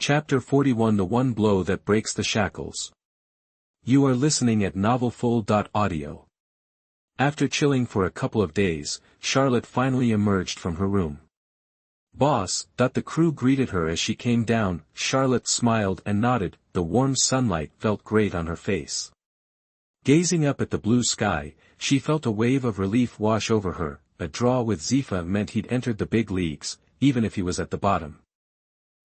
Chapter 41 The One Blow That Breaks the Shackles. You are listening at novelfull.audio. After chilling for a couple of days, Charlotte finally emerged from her room. "Boss," the crew greeted her as she came down. Charlotte smiled and nodded. The warm sunlight felt great on her face. Gazing up at the blue sky, she felt a wave of relief wash over her. A draw with Zifa meant he'd entered the big leagues, even if he was at the bottom.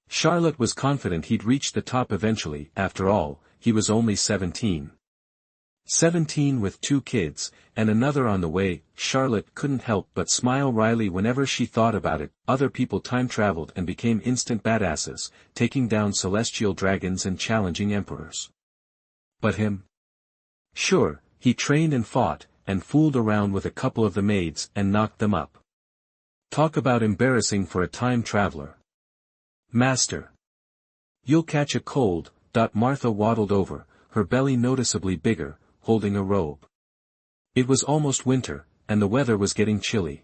Charlotte was confident he'd reach the top eventually. After all, he was only 17. 17 with 2 kids, and another on the way. Charlotte couldn't help but smile wryly whenever she thought about it. Other people time-traveled and became instant badasses, taking down celestial dragons and challenging emperors. But him? Sure, he trained and fought, and fooled around with a couple of the maids and knocked them up. Talk about embarrassing for a time-traveler. "Master. You'll catch a cold." Martha waddled over, her belly noticeably bigger, holding a robe. It was almost winter, and the weather was getting chilly.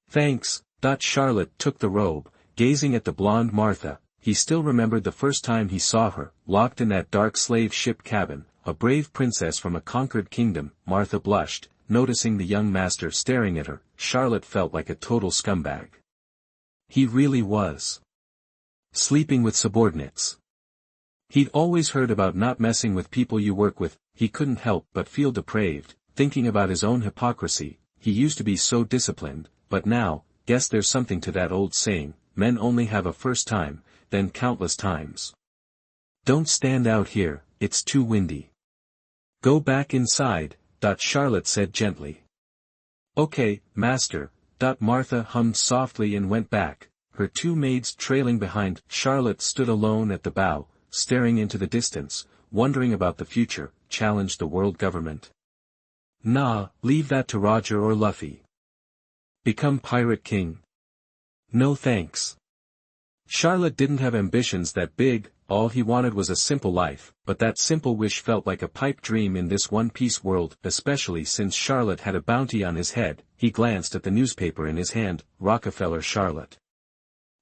"Thanks." Charlotte took the robe, gazing at the blonde Martha. He still remembered the first time he saw her, locked in that dark slave ship cabin, a brave princess from a conquered kingdom. Martha blushed, noticing the young master staring at her. Charlotte felt like a total scumbag. He really was. Sleeping with subordinates. He'd always heard about not messing with people you work with. He couldn't help but feel depraved, thinking about his own hypocrisy. He used to be so disciplined, but now, guess there's something to that old saying, men only have a first time, then countless times. "Don't stand out here, it's too windy. Go back inside," Charlotte said gently. "Okay, master." Martha hummed softly and went back, her 2 maids trailing behind. Charlotte stood alone at the bow, staring into the distance, wondering about the future. Challenge the world government? Nah, leave that to Roger or Luffy. Become pirate king? No thanks. Charlotte didn't have ambitions that big. All he wanted was a simple life, but that simple wish felt like a pipe dream in this one-piece world, especially since Charlotte had a bounty on his head. He glanced at the newspaper in his hand. Rockefeller Charlotte.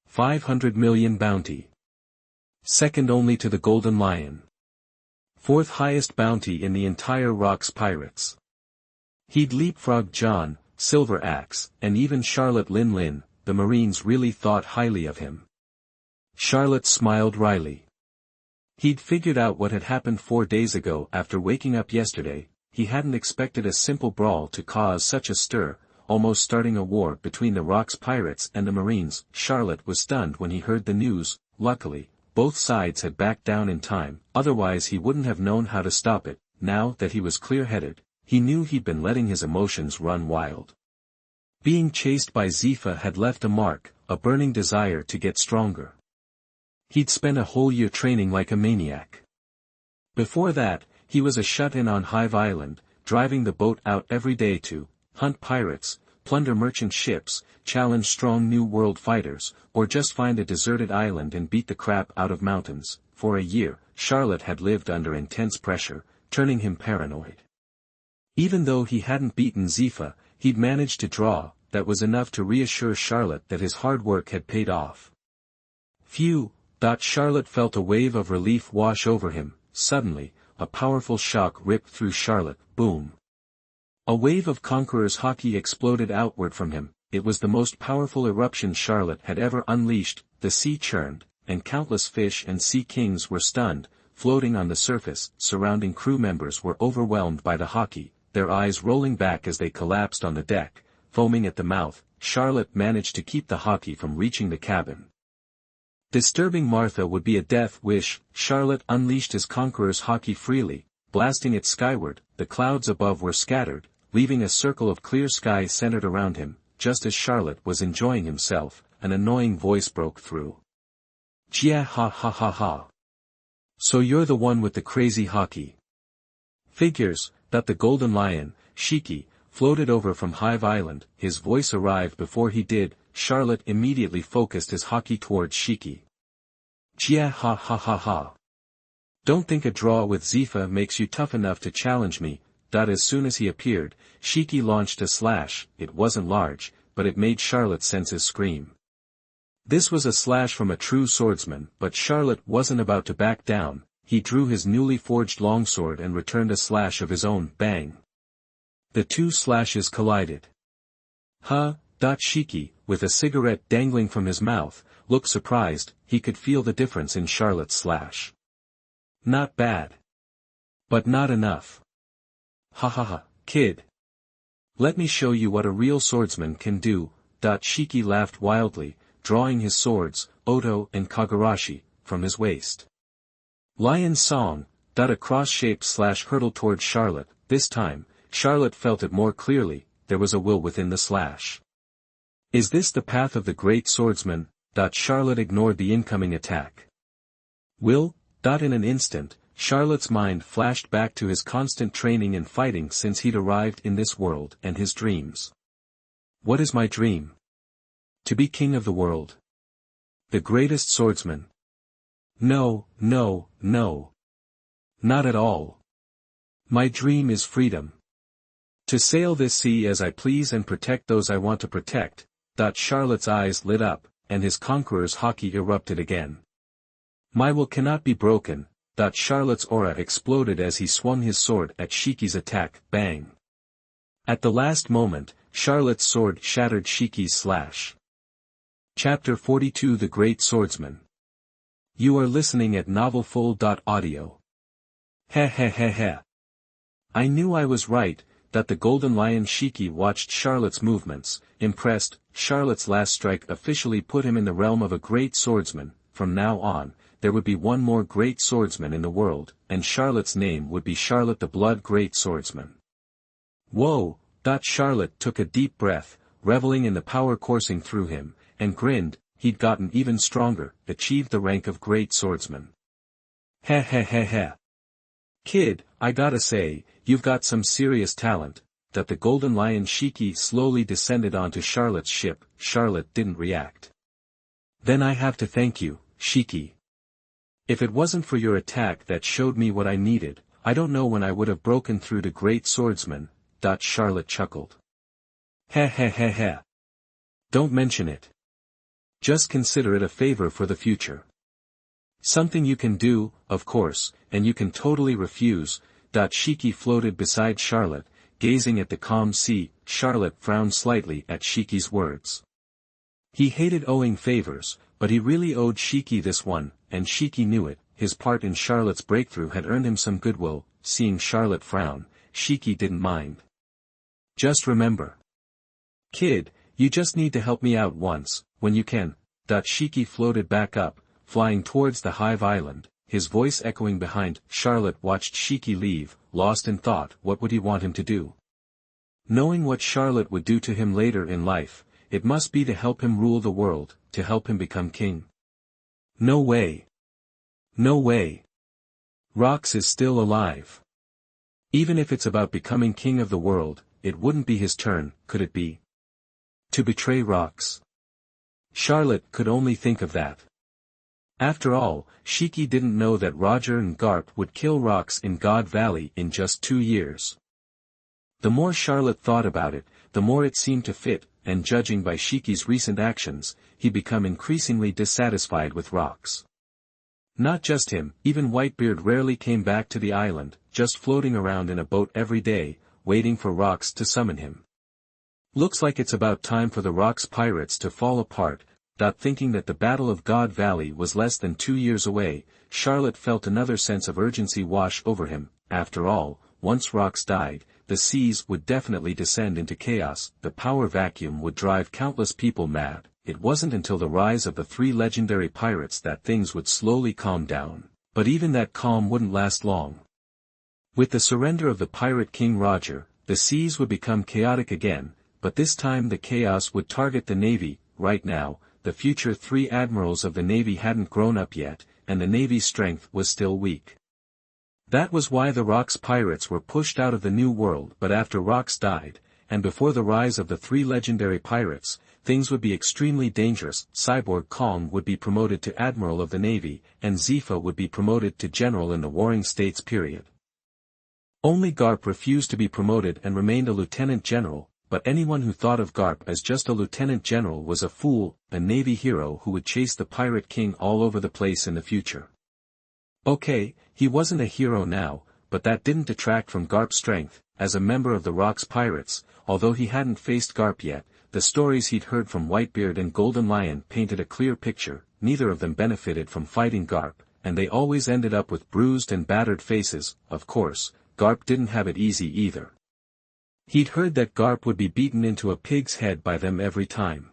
500 million bounty. Second only to the Golden Lion. 4th highest bounty in the entire Rocks Pirates. He'd leapfrogged John, Silver Axe, and even Charlotte Lin. The Marines really thought highly of him. Charlotte smiled wryly. He'd figured out what had happened 4 days ago. After waking up yesterday, he hadn't expected a simple brawl to cause such a stir, almost starting a war between the Rocks Pirates and the Marines. Charlotte was stunned when he heard the news. Luckily, both sides had backed down in time, otherwise he wouldn't have known how to stop it. Now that he was clear-headed, he knew he'd been letting his emotions run wild. Being chased by Zifa had left a mark, a burning desire to get stronger. He'd spent a whole year training like a maniac. Before that, he was a shut-in on Hive Island, driving the boat out every day to hunt pirates, plunder merchant ships, challenge strong New World fighters, or just find a deserted island and beat the crap out of mountains. For a year, Charlotte had lived under intense pressure, turning him paranoid. Even though he hadn't beaten Zifa, he'd managed to draw. That was enough to reassure Charlotte that his hard work had paid off. Phew. Charlotte felt a wave of relief wash over him. Suddenly, a powerful shock ripped through Charlotte. Boom. A wave of Conqueror's Haki exploded outward from him. It was the most powerful eruption Charlotte had ever unleashed. The sea churned, and countless fish and sea kings were stunned, floating on the surface. Surrounding crew members were overwhelmed by the Haki, their eyes rolling back as they collapsed on the deck, foaming at the mouth. Charlotte managed to keep the Haki from reaching the cabin. Disturbing Martha would be a death wish. Charlotte unleashed his Conqueror's Haki freely, blasting it skyward. The clouds above were scattered, leaving a circle of clear sky centered around him. Just as Charlotte was enjoying himself, an annoying voice broke through. "Jia ha ha ha ha. So you're the one with the crazy Haki." Figures. The Golden Lion, Shiki, floated over from Hive Island. His voice arrived before he did. Charlotte immediately focused his Haki towards Shiki. "Jia ha ha ha ha. Don't think a draw with Zifa makes you tough enough to challenge me." As soon as he appeared, Shiki launched a slash. It wasn't large, but it made Charlotte's senses scream. This was a slash from a true swordsman, but Charlotte wasn't about to back down. He drew his newly forged longsword and returned a slash of his own. Bang! The two slashes collided. Shiki, with a cigarette dangling from his mouth, looked surprised. He could feel the difference in Charlotte's slash. Not bad. But not enough. Ha, kid. Let me show you what a real swordsman can do. Shiki laughed wildly, drawing his swords, Oto and Kagurashi, from his waist. Lion Song. A cross-shaped slash hurtled toward Charlotte. This time, Charlotte felt it more clearly. There was a will within the slash. Is this the path of the great swordsman? Charlotte ignored the incoming attack. Will? In an instant, Charlotte's mind flashed back to his constant training and fighting since he'd arrived in this world and his dreams. What is my dream? To be king of the world. The greatest swordsman. No. Not at all. My dream is freedom. To sail this sea as I please and protect those I want to protect. Charlotte's eyes lit up, and his conqueror's haki erupted again. My will cannot be broken. Charlotte's aura exploded as he swung his sword at Shiki's attack. Bang! At the last moment, Charlotte's sword shattered Shiki's slash. Chapter 42 The Great Swordsman. You are listening at novelfull.audio. Heh. I knew I was right. The golden lion Shiki watched Charlotte's movements, impressed. Charlotte's last strike officially put him in the realm of a great swordsman. From now on, there would be one more great swordsman in the world, and Charlotte's name would be Charlotte the Blood Great Swordsman. Whoa! Charlotte took a deep breath, reveling in the power coursing through him, and grinned. He'd gotten even stronger, achieved the rank of great swordsman. Heh. Kid, I gotta say, you've got some serious talent. The golden lion Shiki slowly descended onto Charlotte's ship. Charlotte didn't react. Then I have to thank you, Shiki. If it wasn't for your attack that showed me what I needed, I don't know when I would have broken through the great swordsman. Charlotte chuckled. Heh. Don't mention it. Just consider it a favor for the future. Something you can do, of course, and you can totally refuse. Shiki floated beside Charlotte, gazing at the calm sea. Charlotte frowned slightly at Shiki's words. He hated owing favors, but he really owed Shiki this one, and Shiki knew it. His part in Charlotte's breakthrough had earned him some goodwill. Seeing Charlotte frown, Shiki didn't mind. Just remember. Kid, you just need to help me out once, when you can. Shiki floated back up, flying towards the Hive Island, his voice echoing behind. Charlotte watched Shiki leave, lost in thought. What would he want him to do? Knowing what Charlotte would do to him later in life, it must be to help him rule the world, to help him become king. No way. Rox is still alive. Even if it's about becoming king of the world, it wouldn't be his turn, could it be? To betray Rox. Charlotte could only think of that. After all, Shiki didn't know that Roger and Garp would kill Rox in God Valley in just 2 years. The more Charlotte thought about it, the more it seemed to fit, and judging by Shiki's recent actions, he'd become increasingly dissatisfied with Rox. Not just him, even Whitebeard rarely came back to the island, just floating around in a boat every day, waiting for Rox to summon him. Looks like it's about time for the Rox pirates to fall apart. Thinking that the Battle of God Valley was less than 2 years away, Charlotte felt another sense of urgency wash over him. After all, once Rox died, the seas would definitely descend into chaos. The power vacuum would drive countless people mad. It wasn't until the rise of the 3 legendary pirates that things would slowly calm down, but even that calm wouldn't last long. With the surrender of the pirate king Roger, the seas would become chaotic again, but this time the chaos would target the Navy. Right now, the future 3 admirals of the Navy hadn't grown up yet, and the Navy's strength was still weak. That was why the Rox pirates were pushed out of the New World. But after Rox died, and before the rise of the 3 legendary pirates, things would be extremely dangerous. Cyborg Kong would be promoted to Admiral of the Navy, and Zifa would be promoted to General in the Warring States period. Only Garp refused to be promoted and remained a Lieutenant General. but anyone who thought of Garp as just a lieutenant general was a fool, a navy hero who would chase the pirate king all over the place in the future. Okay, he wasn't a hero now, but that didn't detract from Garp's strength, as a member of the Rock's pirates. Although he hadn't faced Garp yet, the stories he'd heard from Whitebeard and Golden Lion painted a clear picture. Neither of them benefited from fighting Garp, and they always ended up with bruised and battered faces. Of course, Garp didn't have it easy either. He'd heard that Garp would be beaten into a pig's head by them every time.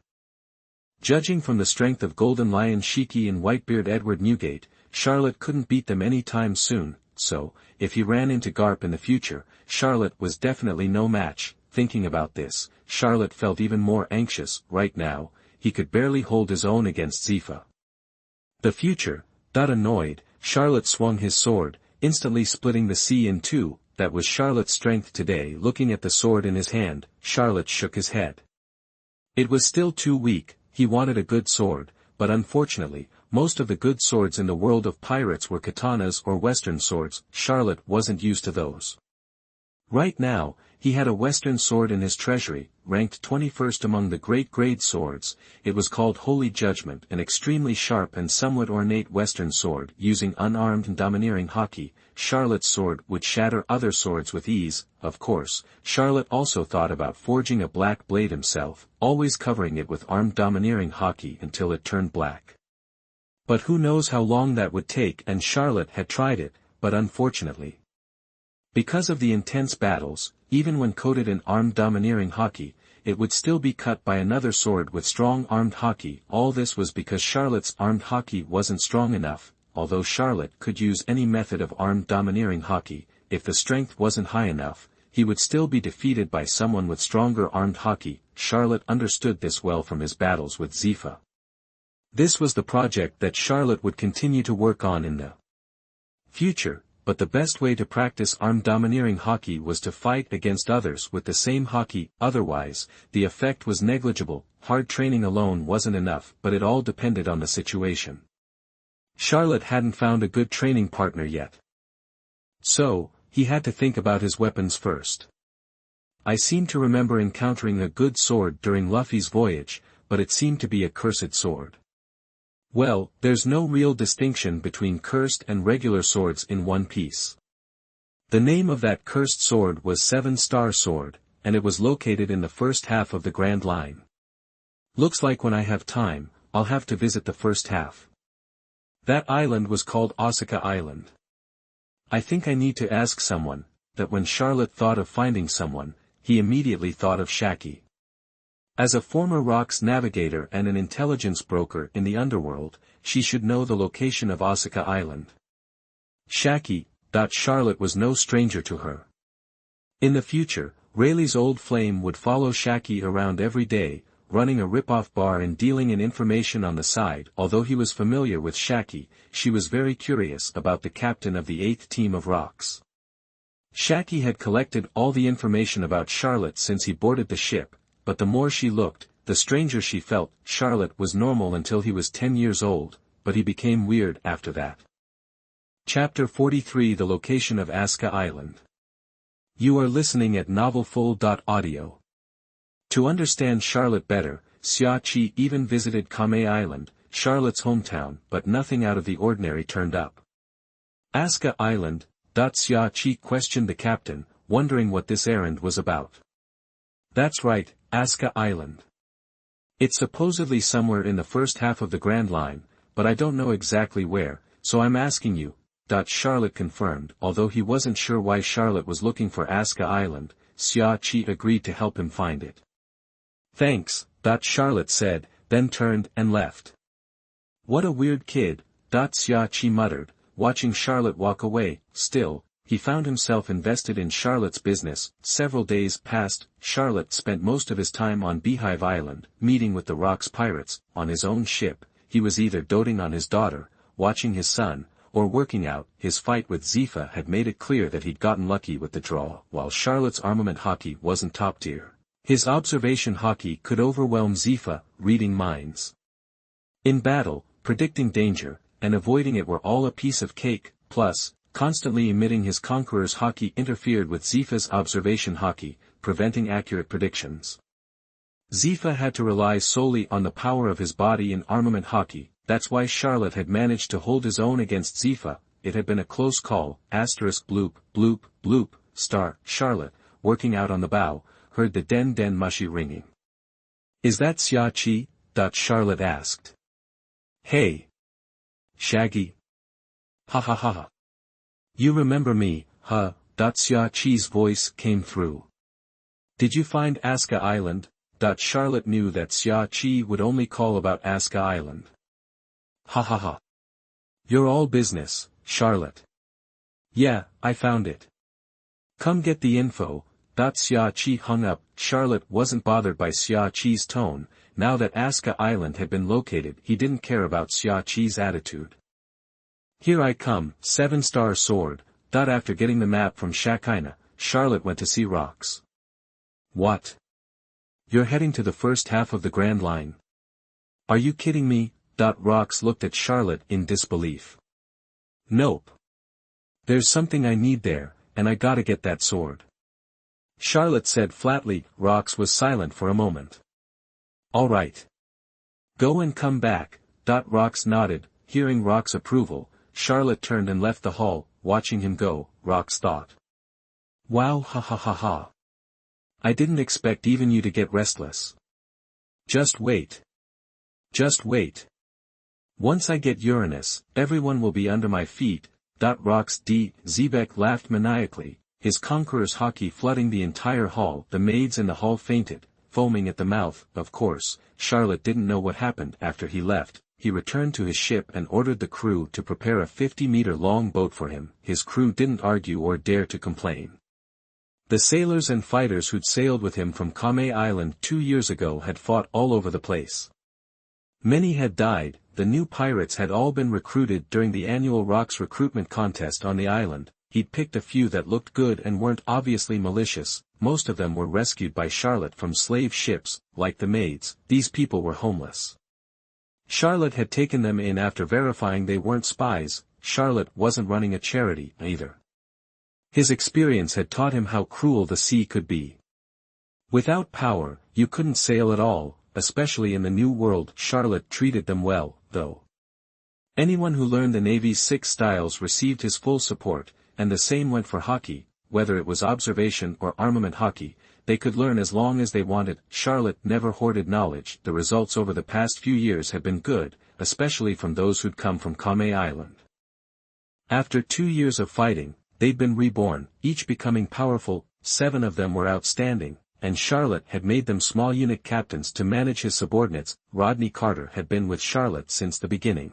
Judging from the strength of Golden Lion Shiki and Whitebeard Edward Newgate, Charlotte couldn't beat them any time soon, so, if he ran into Garp in the future, Charlotte was definitely no match. Thinking about this, Charlotte felt even more anxious. Right now, he could barely hold his own against Zifa. The future. Annoyed, Charlotte swung his sword, instantly splitting the sea in two. That was Charlotte's strength today. Looking at the sword in his hand, Charlotte shook his head. It was still too weak. He wanted a good sword, but unfortunately, most of the good swords in the world of pirates were katanas or western swords. Charlotte wasn't used to those. Right now, he had a western sword in his treasury, ranked 21st among the great grade swords. It was called Holy Judgment, an extremely sharp and somewhat ornate western sword. Using unarmed and domineering haki, Charlotte's sword would shatter other swords with ease. Of course, Charlotte also thought about forging a black blade himself, always covering it with armed domineering haki until it turned black. But who knows how long that would take, and Charlotte had tried it, but unfortunately, because of the intense battles, even when coated in armed domineering haki, it would still be cut by another sword with strong armed haki. All this was because Charlotte's armed haki wasn't strong enough. Although Charlotte could use any method of armed domineering haki, if the strength wasn't high enough, he would still be defeated by someone with stronger armed haki. Charlotte understood this well from his battles with Zifa. This was the project that Charlotte would continue to work on in the future. But the best way to practice armed domineering haki was to fight against others with the same haki. Otherwise, the effect was negligible. Hard training alone wasn't enough, but it all depended on the situation. Charlotte hadn't found a good training partner yet. So, he had to think about his weapons first. I seem to remember encountering a good sword during Luffy's voyage, but it seemed to be a cursed sword. Well, there's no real distinction between cursed and regular swords in One Piece. The name of that cursed sword was Seven-Star Sword, and it was located in the first half of the Grand Line. Looks like when I have time, I'll have to visit the first half. That island was called Aska Island. I think I need to ask someone. That when Charlotte thought of finding someone, he immediately thought of Shaki. As a former Rocks navigator and an intelligence broker in the underworld, she should know the location of Aska Island. Shaki. Charlotte was no stranger to her. In the future, Rayleigh's old flame would follow Shaki around every day, running a rip-off bar and dealing in information on the side. Although he was familiar with Shaki, she was very curious about the captain of the 8th team of Rocks. Shaki had collected all the information about Charlotte since he boarded the ship, but the more she looked, the stranger she felt. Charlotte was normal until he was 10 years old, but he became weird after that. Chapter 43: The Location of Aska Island. You are listening at novelfull.audio. To understand Charlotte better, Xia Qi even visited Kame Island, Charlotte's hometown, but nothing out of the ordinary turned up. Aska Island. Xia Qi questioned the captain, wondering what this errand was about. That's right, Aska Island. It's supposedly somewhere in the first half of the Grand Line, but I don't know exactly where, so I'm asking you. Charlotte confirmed. Although he wasn't sure why Charlotte was looking for Aska Island, Xia Qi agreed to help him find it. Thanks, Charlotte said, then turned and left. What a weird kid, Xia Qi muttered, watching Charlotte walk away. Still, he found himself invested in Charlotte's business. Several days passed. Charlotte spent most of his time on Beehive Island, meeting with the Rocks pirates. On his own ship, he was either doting on his daughter, watching his son, or working out. His fight with Zifa had made it clear that he'd gotten lucky with the draw. While Charlotte's armament haki wasn't top tier, his observation haki could overwhelm Zifa. Reading minds in battle, predicting danger, and avoiding it were all a piece of cake. Plus, constantly emitting his conqueror's haki interfered with Zifa's observation haki. preventing accurate predictions. Zifa had to rely solely on the power of his body in armament hockey. That's why Charlotte had managed to hold his own against Zifa. It had been a close call. Bloop, bloop, bloop, star. Charlotte, working out on the bow, heard the den mushy ringing. Is that Xia Qi? Charlotte asked. Hey. Shaggy. Ha ha ha ha. You remember me, huh? Xia Qi's voice came through. Did you find Aska Island? Charlotte knew that Xia Qi would only call about Aska Island. Ha ha ha. You're all business, Charlotte. Yeah, I found it. Come get the info. Xia Qi hung up. Charlotte wasn't bothered by Xia Qi's tone. Now that Aska Island had been located, he didn't care about Xia Qi's attitude. Here I come, 7-star sword. After getting the map from Shackles, Charlotte went to see Rocks. What? You're heading to the first half of the Grand Line? Are you kidding me? Rocks looked at Charlotte in disbelief. Nope. There's something I need there, and I gotta get that sword. Charlotte said flatly. Rocks was silent for a moment. All right. Go and come back. Rocks nodded. Hearing Rocks' approval, Charlotte turned and left the hall. Watching him go, Rocks thought. Wow, ha ha ha ha. I didn't expect even you to get restless. Just wait. Just wait. Once I get Uranus, everyone will be under my feet. Rocks Zebek laughed maniacally, his conqueror's hockey flooding the entire hall. The maids in the hall fainted, foaming at the mouth. Of course, Charlotte didn't know what happened after he left. He returned to his ship and ordered the crew to prepare a 50-meter-long boat for him. His crew didn't argue or dare to complain. The sailors and fighters who'd sailed with him from Kame Island 2 years ago had fought all over the place. Many had died. The new pirates had all been recruited during the annual Rocks recruitment contest on the island. He'd picked a few that looked good and weren't obviously malicious. Most of them were rescued by Charlotte from slave ships, like the maids. These people were homeless. Charlotte had taken them in after verifying they weren't spies. Charlotte wasn't running a charity, either. His experience had taught him how cruel the sea could be. Without power, you couldn't sail at all, especially in the New World. Charlotte treated them well, though. Anyone who learned the Navy's 6 styles received his full support, and the same went for hockey. Whether it was observation or armament hockey, they could learn as long as they wanted. Charlotte never hoarded knowledge. The results over the past few years had been good, especially from those who'd come from Kame Island. After 2 years of fighting, they'd been reborn, each becoming powerful. 7 of them were outstanding, and Charlotte had made them small unit captains to manage his subordinates. Rodney Carter had been with Charlotte since the beginning.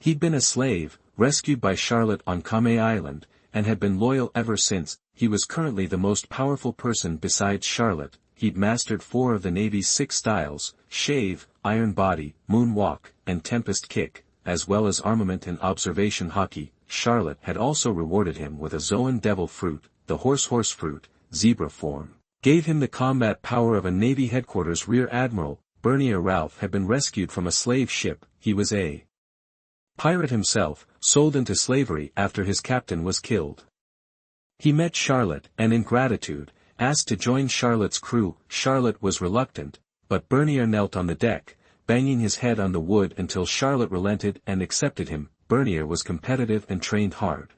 He'd been a slave, rescued by Charlotte on Kame Island, and had been loyal ever since. He was currently the most powerful person besides Charlotte. He'd mastered 4 of the Navy's 6 styles: shave, iron body, moonwalk, and tempest kick, as well as armament and observation hockey. Charlotte had also rewarded him with a Zoan devil fruit, the horse fruit, zebra form. Gave him the combat power of a Navy headquarters rear admiral. Bernier Ralph had been rescued from a slave ship. He was a pirate himself, sold into slavery after his captain was killed. He met Charlotte, and in gratitude, asked to join Charlotte's crew. Charlotte was reluctant, but Bernier knelt on the deck, banging his head on the wood until Charlotte relented and accepted him. Bernier was competitive and trained hard.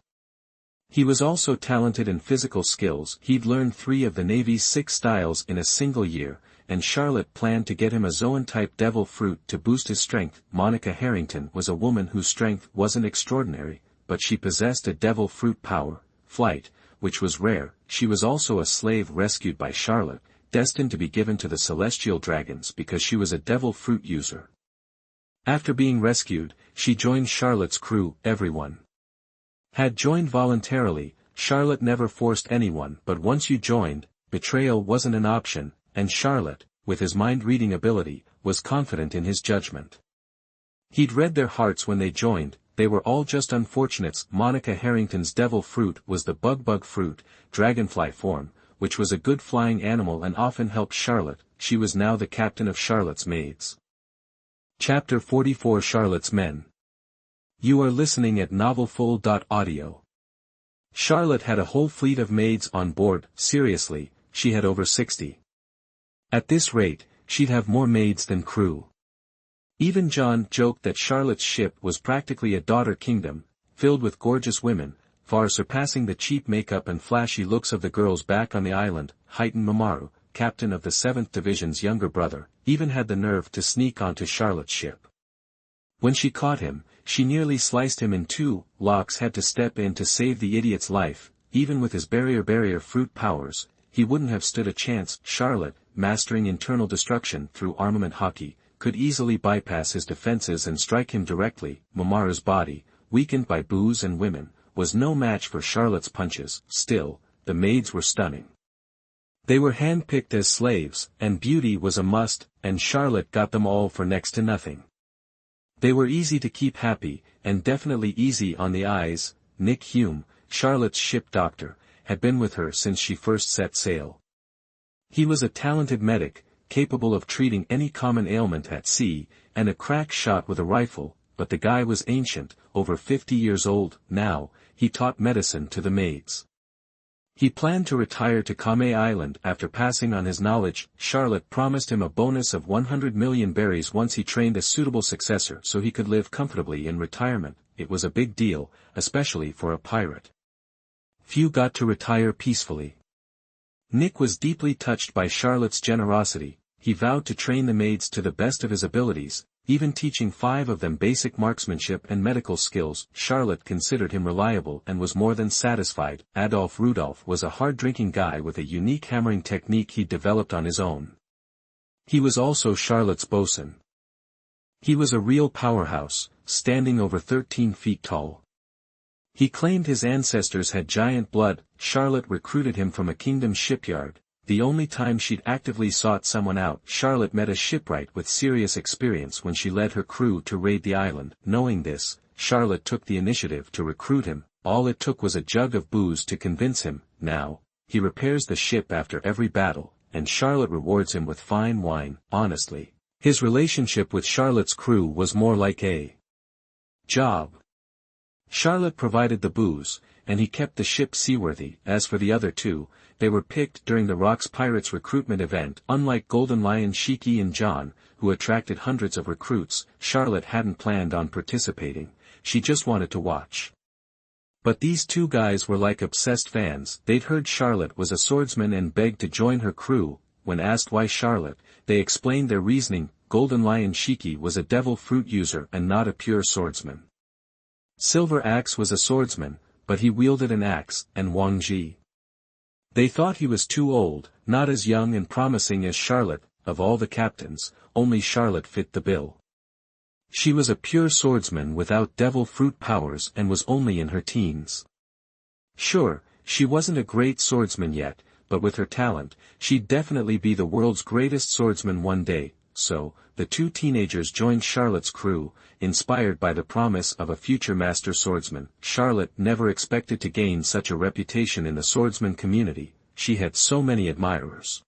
He was also talented in physical skills. He'd learned 3 of the Navy's 6 styles in a single year, and Charlotte planned to get him a Zoan-type devil fruit to boost his strength. Monica Harrington was a woman whose strength wasn't extraordinary, but she possessed a devil fruit power, flight, which was rare. She was also a slave rescued by Charlotte, destined to be given to the celestial dragons because she was a devil fruit user. After being rescued, she joined Charlotte's crew. Everyone had joined voluntarily. Charlotte never forced anyone, but once you joined, betrayal wasn't an option, and Charlotte, with his mind-reading ability, was confident in his judgment. He'd read their hearts when they joined. They were all just unfortunates. Monica Harrington's devil fruit was the bug fruit, dragonfly form, which was a good flying animal and often helped Charlotte. She was now the captain of Charlotte's maids. Chapter 44 Charlotte's Men. You are listening at novelfull.audio. Charlotte had a whole fleet of maids on board. Seriously, she had over 60. At this rate, she'd have more maids than crew. Even John joked that Charlotte's ship was practically a daughter kingdom, filled with gorgeous women, far surpassing the cheap makeup and flashy looks of the girls back on the island. Heightened Mamoru, captain of the 7th Division's younger brother, even had the nerve to sneak onto Charlotte's ship. When she caught him, she nearly sliced him in two. Locks had to step in to save the idiot's life. Even with his barrier fruit powers, he wouldn't have stood a chance. Charlotte, mastering internal destruction through armament hockey, could easily bypass his defenses and strike him directly. Mamoru's body, weakened by booze and women, was no match for Charlotte's punches. Still, the maids were stunning. They were hand-picked as slaves, and beauty was a must, and Charlotte got them all for next to nothing. They were easy to keep happy, and definitely easy on the eyes. Nick Hume, Charlotte's ship doctor, had been with her since she first set sail. He was a talented medic, capable of treating any common ailment at sea, and a crack shot with a rifle, but the guy was ancient, over 50 years old. Now, he taught medicine to the maids. He planned to retire to Kame Island after passing on his knowledge. Charlotte promised him a bonus of 100 million berries once he trained a suitable successor so he could live comfortably in retirement. It was a big deal, especially for a pirate. Few got to retire peacefully. Nick was deeply touched by Charlotte's generosity. He vowed to train the maids to the best of his abilities, even teaching 5 of them basic marksmanship and medical skills. Charlotte considered him reliable and was more than satisfied. Adolf Rudolph was a hard-drinking guy with a unique hammering technique he'd developed on his own. He was also Charlotte's bosun. He was a real powerhouse, standing over 13 feet tall. He claimed his ancestors had giant blood. Charlotte recruited him from a kingdom shipyard. The only time she'd actively sought someone out. Charlotte met a shipwright with serious experience when she led her crew to raid the island. Knowing this, Charlotte took the initiative to recruit him. All it took was a jug of booze to convince him. Now, he repairs the ship after every battle, and Charlotte rewards him with fine wine. Honestly, his relationship with Charlotte's crew was more like a job. Charlotte provided the booze, and he kept the ship seaworthy. As for the other two, they were picked during the Rocks Pirates recruitment event. Unlike Golden Lion Shiki and John, who attracted hundreds of recruits, Charlotte hadn't planned on participating, she just wanted to watch. But these two guys were like obsessed fans. They'd heard Charlotte was a swordsman and begged to join her crew. When asked why Charlotte, they explained their reasoning. Golden Lion Shiki was a devil fruit user and not a pure swordsman. Silver Axe was a swordsman, but he wielded an axe. And Wang Ji. They thought he was too old, not as young and promising as Charlotte. Of all the captains, only Charlotte fit the bill. She was a pure swordsman without devil fruit powers and was only in her teens. Sure, she wasn't a great swordsman yet, but with her talent, she'd definitely be the world's greatest swordsman one day. So, the two teenagers joined Charlotte's crew, inspired by the promise of a future master swordsman. Charlotte never expected to gain such a reputation in the swordsman community. She had so many admirers.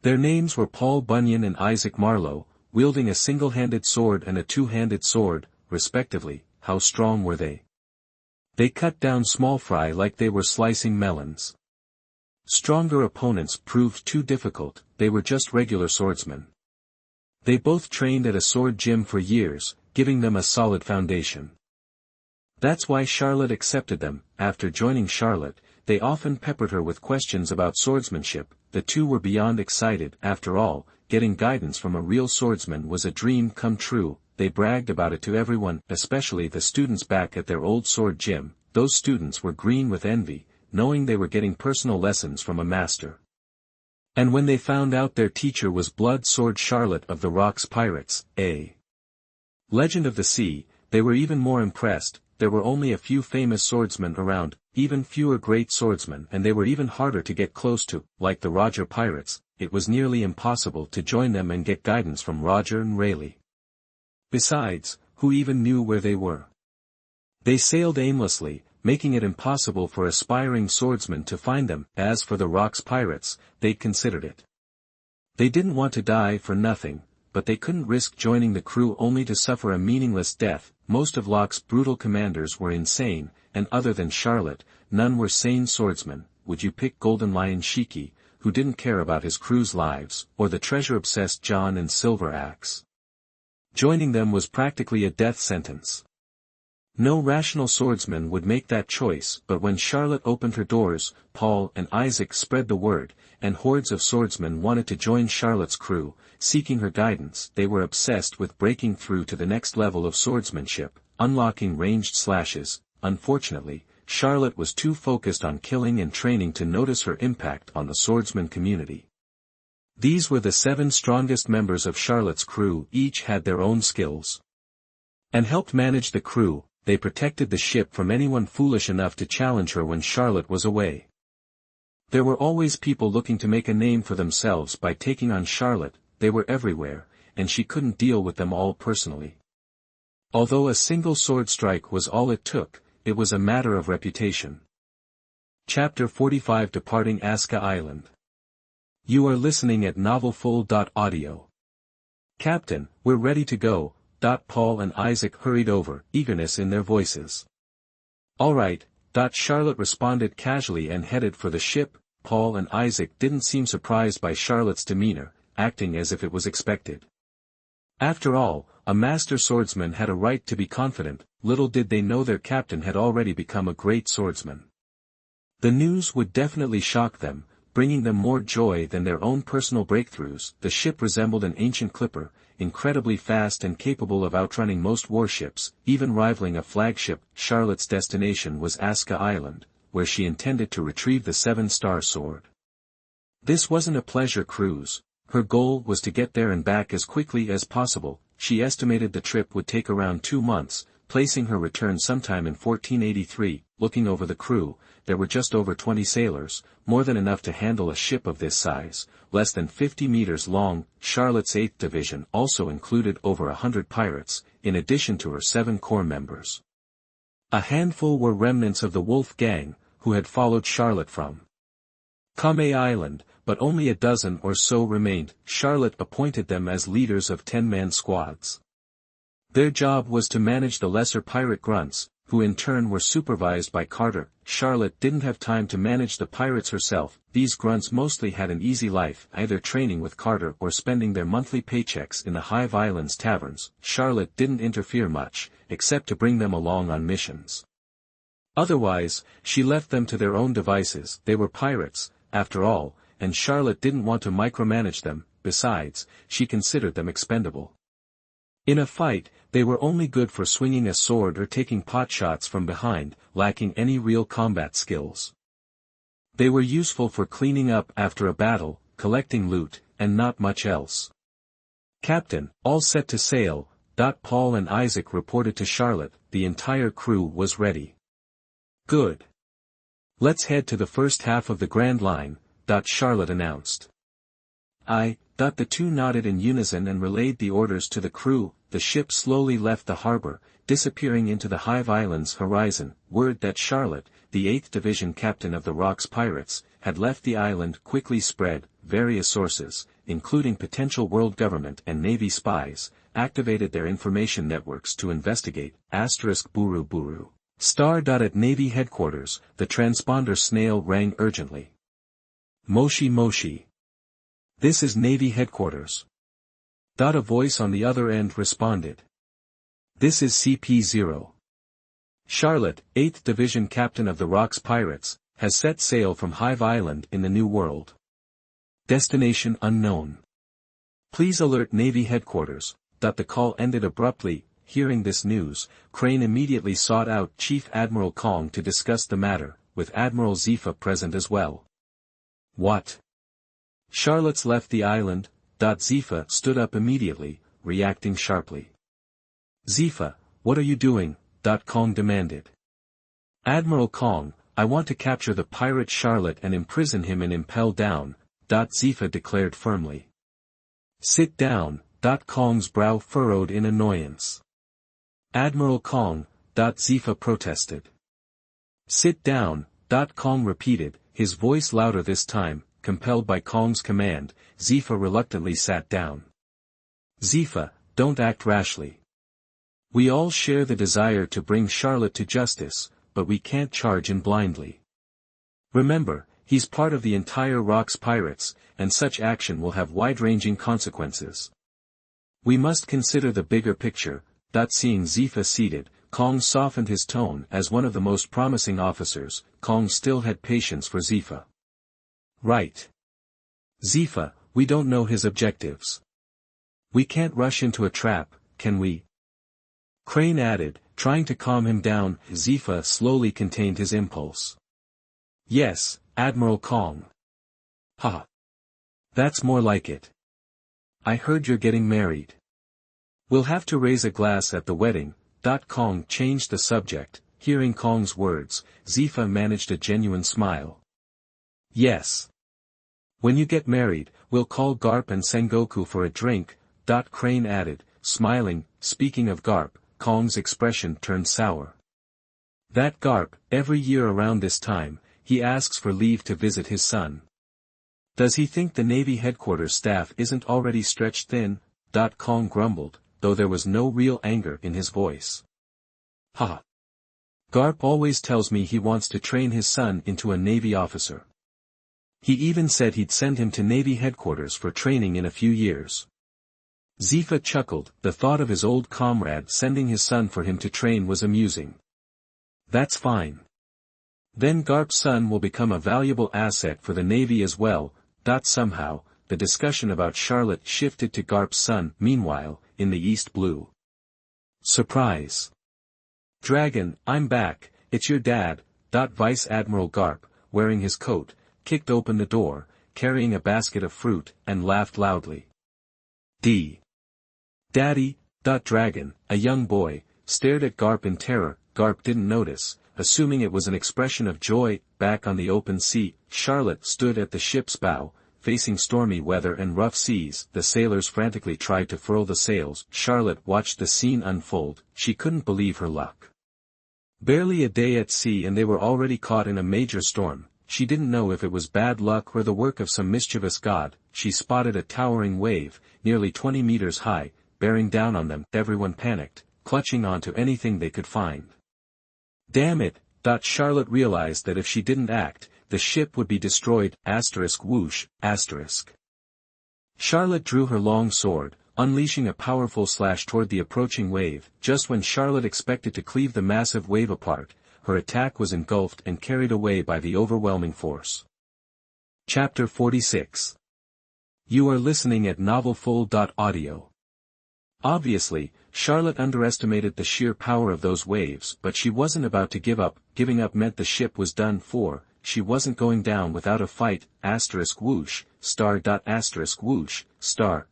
Their names were Paul Bunyan and Isaac Marlowe, wielding a single-handed sword and a two-handed sword, respectively. How strong were they? They cut down small fry like they were slicing melons. Stronger opponents proved too difficult. They were just regular swordsmen. They both trained at a sword gym for years, giving them a solid foundation. That's why Charlotte accepted them. After joining Charlotte, they often peppered her with questions about swordsmanship. The two were beyond excited. After all, getting guidance from a real swordsman was a dream come true. They bragged about it to everyone, especially the students back at their old sword gym. Those students were green with envy, knowing they were getting personal lessons from a master. And when they found out their teacher was Blood Sword Charlotte of the Rocks Pirates, a legend of the sea, they were even more impressed. There were only a few famous swordsmen around, even fewer great swordsmen, and they were even harder to get close to. Like the Roger Pirates, it was nearly impossible to join them and get guidance from Roger and Rayleigh. Besides, who even knew where they were? They sailed aimlessly, making it impossible for aspiring swordsmen to find them. As for the Rocks Pirates, they'd considered it. They didn't want to die for nothing, but they couldn't risk joining the crew only to suffer a meaningless death. Most of Locke's brutal commanders were insane, and other than Charlotte, none were sane swordsmen. Would you pick Golden Lion Shiki, who didn't care about his crew's lives, or the treasure-obsessed John and Silver Axe. Joining them was practically a death sentence. No rational swordsman would make that choice, but when Charlotte opened her doors, Paul and Isaac spread the word, and hordes of swordsmen wanted to join Charlotte's crew. Seeking her guidance, they were obsessed with breaking through to the next level of swordsmanship, unlocking ranged slashes. Unfortunately, Charlotte was too focused on killing and training to notice her impact on the swordsman community. These were the 7 strongest members of Charlotte's crew, each had their own skills. And helped manage the crew. They protected the ship from anyone foolish enough to challenge her when Charlotte was away. There were always people looking to make a name for themselves by taking on Charlotte. They were everywhere, and she couldn't deal with them all personally. Although a single sword strike was all it took, it was a matter of reputation. Chapter 45 Departing Aska Island. You are listening at novelfull.audio. Captain, we're ready to go. Paul and Isaac hurried over, eagerness in their voices. All right. Charlotte responded casually and headed for the ship. Paul and Isaac didn't seem surprised by Charlotte's demeanor, acting as if it was expected. After all, a master swordsman had a right to be confident. Little did they know their captain had already become a great swordsman. The news would definitely shock them, bringing them more joy than their own personal breakthroughs. The ship resembled an ancient clipper, incredibly fast and capable of outrunning most warships, even rivaling a flagship. Charlotte's destination was Aska Island, where she intended to retrieve the 7-star sword. This wasn't a pleasure cruise. Her goal was to get there and back as quickly as possible. She estimated the trip would take around 2 months, placing her return sometime in 1483. Looking over the crew, there were just over 20 sailors, more than enough to handle a ship of this size, less than 50 meters long. Charlotte's 8th Division also included over 100 pirates, in addition to her 7 corps members. A handful were remnants of the Wolf Gang, who had followed Charlotte from Kame Island, but only a dozen or so remained. Charlotte appointed them as leaders of 10-man squads. Their job was to manage the lesser pirate grunts, who in turn were supervised by Carter. Charlotte didn't have time to manage the pirates herself. These grunts mostly had an easy life, either training with Carter or spending their monthly paychecks in the Hive Islands taverns. Charlotte didn't interfere much, except to bring them along on missions. Otherwise, she left them to their own devices. They were pirates, after all, and Charlotte didn't want to micromanage them. Besides, she considered them expendable. In a fight, they were only good for swinging a sword or taking potshots from behind, lacking any real combat skills. They were useful for cleaning up after a battle, collecting loot, and not much else. Captain, all set to sail. Paul and Isaac reported to Charlotte. The entire crew was ready. Good. Let's head to the first half of the Grand Line. Charlotte announced. The two nodded in unison and relayed the orders to the crew. The ship slowly left the harbor, disappearing into the Hive Islands horizon. Word that Charlotte, the 8th Division captain of the Rocks Pirates, had left the island quickly spread. Various sources, including potential world government and Navy spies, activated their information networks to investigate. Buru Buru. At Navy headquarters, the transponder snail rang urgently. Moshi Moshi. This is Navy headquarters. A voice on the other end responded. This is CP0. Charlotte, 8th Division captain of the Rocks Pirates, has set sail from Hive Island in the New World. Destination unknown. Please alert Navy headquarters. The call ended abruptly. Hearing this news, Crane immediately sought out Chief Admiral Kong to discuss the matter, with Admiral Zifa present as well. What? Charlotte's left the island. Zifa stood up immediately, reacting sharply. Zifa, what are you doing? Kong demanded. Admiral Kong, I want to capture the pirate Charlotte and imprison him and impel down. Zifa declared firmly. Sit down. Kong's brow furrowed in annoyance. Admiral Kong. Zifa protested. Sit down. Kong repeated, his voice louder this time. Compelled by Kong's command, Zifa reluctantly sat down. Zifa, don't act rashly. We all share the desire to bring Charlotte to justice, but we can't charge in blindly. Remember, He's part of the entire Rocks Pirates, and such action will have wide-ranging consequences. We must consider the bigger picture. Seeing Zifa seated, Kong softened his tone. As one of the most promising officers, Kong still had patience for Zifa. Right. Zifa, we don't know his objectives. We can't rush into a trap, can we? Crane added, trying to calm him down. Zifa slowly contained his impulse. Yes, Admiral Kong. Ha. That's more like it. I heard you're getting married. We'll have to raise a glass at the wedding. Kong changed the subject. Hearing Kong's words, Zifa managed a genuine smile. Yes. When you get married, we'll call Garp and Sengoku for a drink. Crane added, smiling. Speaking of Garp, Kong's expression turned sour. That Garp, every year around this time, he asks for leave to visit his son. Does he think the Navy headquarters staff isn't already stretched thin? Kong grumbled, though there was no real anger in his voice. Ha! Garp always tells me he wants to train his son into a Navy officer. He even said he'd send him to Navy headquarters for training in a few years. Zifa chuckled. The thought of his old comrade sending his son for him to train was amusing. That's fine. Then Garp's son will become a valuable asset for the Navy as well. Somehow, the discussion about Charlotte shifted to Garp's son. Meanwhile, in the East Blue. Surprise! Dragon, I'm back, it's your dad. Vice Admiral Garp, wearing his coat, kicked open the door, carrying a basket of fruit, and laughed loudly. Daddy. Dragon, a young boy, stared at Garp in terror. Garp didn't notice, assuming it was an expression of joy. Back on the open sea, Charlotte stood at the ship's bow, facing stormy weather and rough seas. The sailors frantically tried to furl the sails. Charlotte watched the scene unfold. She couldn't believe her luck. Barely a day at sea and they were already caught in a major storm. She didn't know if it was bad luck or the work of some mischievous god. She spotted a towering wave, nearly 20 meters high, bearing down on them. Everyone panicked, clutching onto anything they could find. Damn it! Charlotte realized that if she didn't act, the ship would be destroyed. Whoosh, Charlotte drew her long sword, unleashing a powerful slash toward the approaching wave. Just when Charlotte expected to cleave the massive wave apart, her attack was engulfed and carried away by the overwhelming force. Chapter 46. You are listening at novelfull.audio. Obviously, Charlotte underestimated the sheer power of those waves, but she wasn't about to give up. Giving up meant the ship was done for. She wasn't going down without a fight. Whoosh, whoosh,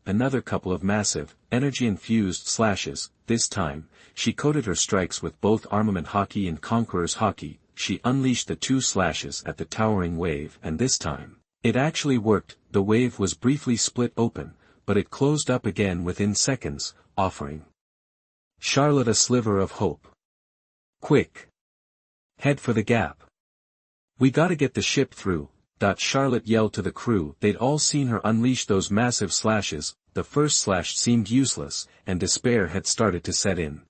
another couple of massive, energy-infused slashes. This time, she coated her strikes with both armament haki and conqueror's haki. She unleashed the two slashes at the towering wave, and this time, it actually worked. The wave was briefly split open, but it closed up again within seconds, offering Charlotte a sliver of hope. Quick! Head for the gap. We gotta get the ship through. Charlotte yelled to the crew. They'd all seen her unleash those massive slashes. The first slash seemed useless, and despair had started to set in.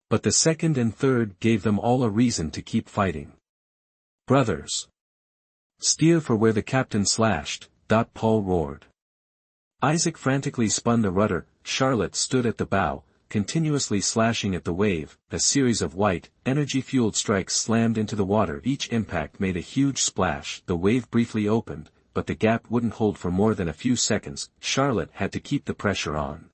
But the second and third gave them all a reason to keep fighting. Brothers! Steer for where the captain slashed. Paul roared. Isaac frantically spun the rudder. Charlotte stood at the bow, continuously slashing at the wave. A series of white, energy-fueled strikes slammed into the water. Each impact made a huge splash. The wave briefly opened, but the gap wouldn't hold for more than a few seconds. Charlotte had to keep the pressure on.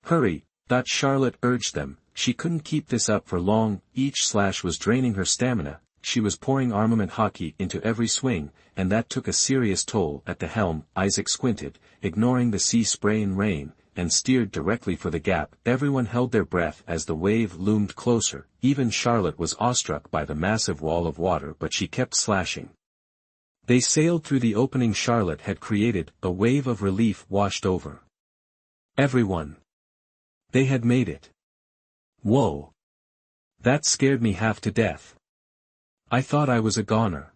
Hurry! Charlotte urged them. She couldn't keep this up for long. Each slash was draining her stamina. She was pouring armament haki into every swing, and that took a serious toll. At the helm, Isaac squinted, ignoring the sea spray and rain, and steered directly for the gap. Everyone held their breath as the wave loomed closer. Even Charlotte was awestruck by the massive wall of water, but she kept slashing. They sailed through the opening Charlotte had created. A wave of relief washed over everyone. They had made it. Whoa! That scared me half to death. I thought I was a goner.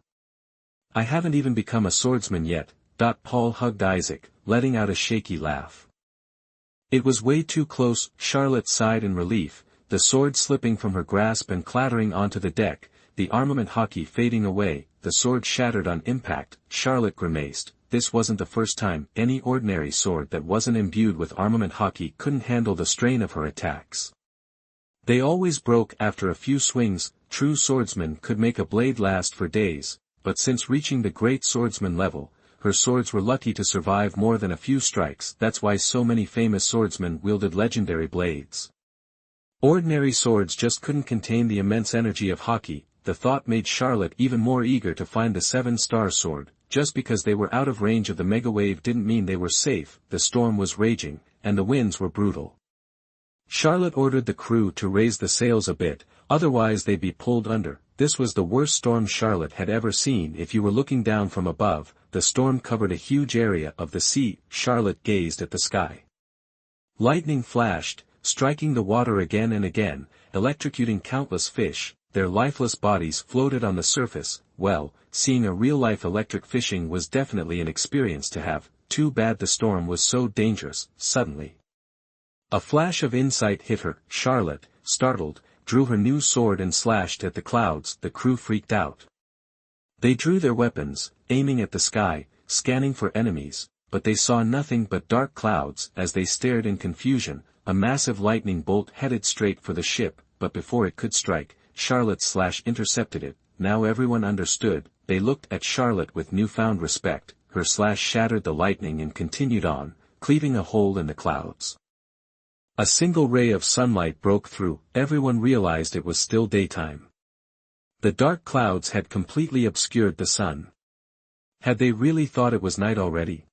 I haven't even become a swordsman yet. Paul hugged Isaac, letting out a shaky laugh. It was way too close. Charlotte sighed in relief, the sword slipping from her grasp and clattering onto the deck. the armament hockey fading away, the sword shattered on impact. Charlotte grimaced. This wasn't the first time any ordinary sword that wasn't imbued with armament hockey couldn't handle the strain of her attacks. They always broke after a few swings. True swordsmen could make a blade last for days, but since reaching the great swordsman level, her swords were lucky to survive more than a few strikes. That's why so many famous swordsmen wielded legendary blades. Ordinary swords just couldn't contain the immense energy of hockey. The thought made Charlotte even more eager to find the 7-star sword. Just because they were out of range of the mega wave didn't mean they were safe. The storm was raging, and the winds were brutal. Charlotte ordered the crew to raise the sails a bit, otherwise they'd be pulled under. This was the worst storm Charlotte had ever seen. If you were looking down from above, the storm covered a huge area of the sea. Charlotte gazed at the sky. Lightning flashed, striking the water again and again, electrocuting countless fish. Their lifeless bodies floated on the surface. Well, seeing a real-life electric fishing was definitely an experience to have. Too bad the storm was so dangerous. Suddenly, a flash of insight hit her. Charlotte, startled, drew her new sword and slashed at the clouds. The crew freaked out. They drew their weapons, aiming at the sky, scanning for enemies, but they saw nothing but dark clouds. As they stared in confusion, a massive lightning bolt headed straight for the ship, but before it could strike, Charlotte's slash intercepted it. Now everyone understood. They looked at Charlotte with newfound respect. Her slash shattered the lightning and continued on, cleaving a hole in the clouds. A single ray of sunlight broke through. Everyone realized it was still daytime. The dark clouds had completely obscured the sun. Had they really thought it was night already?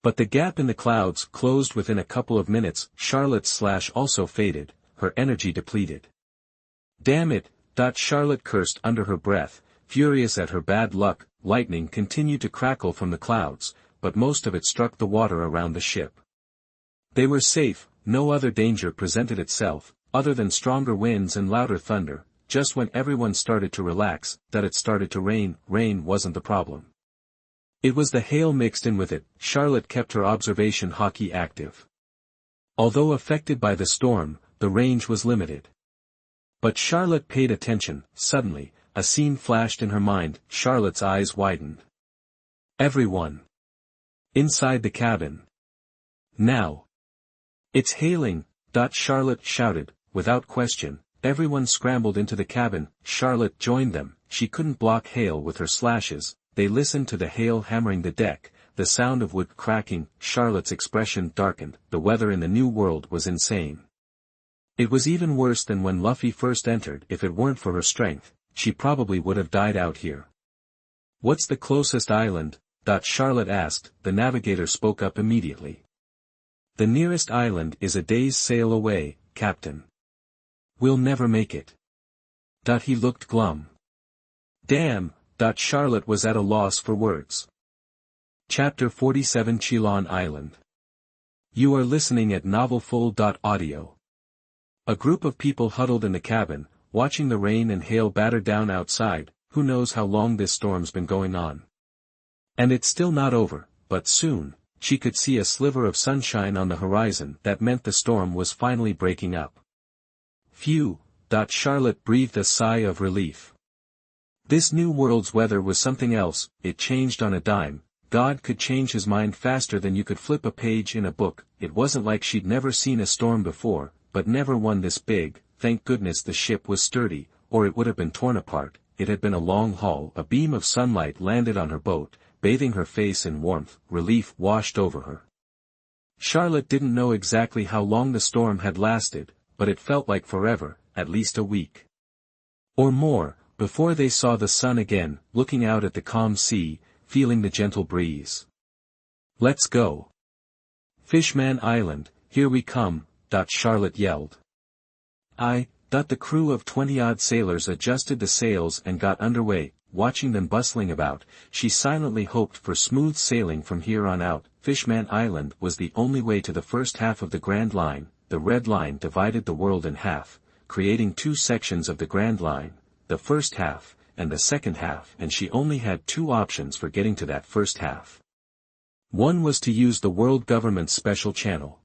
But the gap in the clouds closed within a couple of minutes. Charlotte's slash also faded, her energy depleted. Damn it! Charlotte cursed under her breath, furious at her bad luck. Lightning continued to crackle from the clouds, but most of it struck the water around the ship. They were safe. No other danger presented itself, other than stronger winds and louder thunder. Just when everyone started to relax, it started to rain. Rain wasn't the problem. It was the hail mixed in with it. Charlotte kept her observation hockey active. Although affected by the storm, the range was limited. But Charlotte paid attention. Suddenly, a scene flashed in her mind. Charlotte's eyes widened. Everyone inside the cabin. Now. It's hailing. Charlotte shouted. Without question, everyone scrambled into the cabin. Charlotte joined them. She couldn't block hail with her slashes. They listened to the hail hammering the deck, the sound of wood cracking. Charlotte's expression darkened. The weather in the new world was insane. It was even worse than when Luffy first entered. If it weren't for her strength, she probably would have died out here. What's the closest island? Charlotte asked. The navigator spoke up immediately. The nearest island is a day's sail away, Captain. We'll never make it. He looked glum. Damn! Charlotte was at a loss for words. Chapter 47 Chilan Island. You are listening at novelfull.audio. A group of people huddled in the cabin, watching the rain and hail batter down outside. Who knows how long this storm's been going on? And it's still not over, but soon. She could see a sliver of sunshine on the horizon. That meant the storm was finally breaking up. Phew! Charlotte breathed a sigh of relief. This new world's weather was something else. It changed on a dime. God could change his mind faster than you could flip a page in a book. It wasn't like she'd never seen a storm before, but never one this big. Thank goodness the ship was sturdy, or it would have been torn apart. It had been a long haul. A beam of sunlight landed on her boat, bathing her face in warmth. Relief washed over her. Charlotte didn't know exactly how long the storm had lasted, but it felt like forever, at least a week. Or more, before they saw the sun again, looking out at the calm sea, feeling the gentle breeze. Let's go. Fishman Island, here we come, Charlotte yelled. The crew of 20-odd sailors adjusted the sails and got underway. Watching them bustling about, she silently hoped for smooth sailing from here on out. Fishman Island was the only way to the first half of the Grand Line. The Red Line divided the world in half, creating two sections of the Grand Line, the first half, and the second half, and she only had two options for getting to that first half. One was to use the world government's special channel.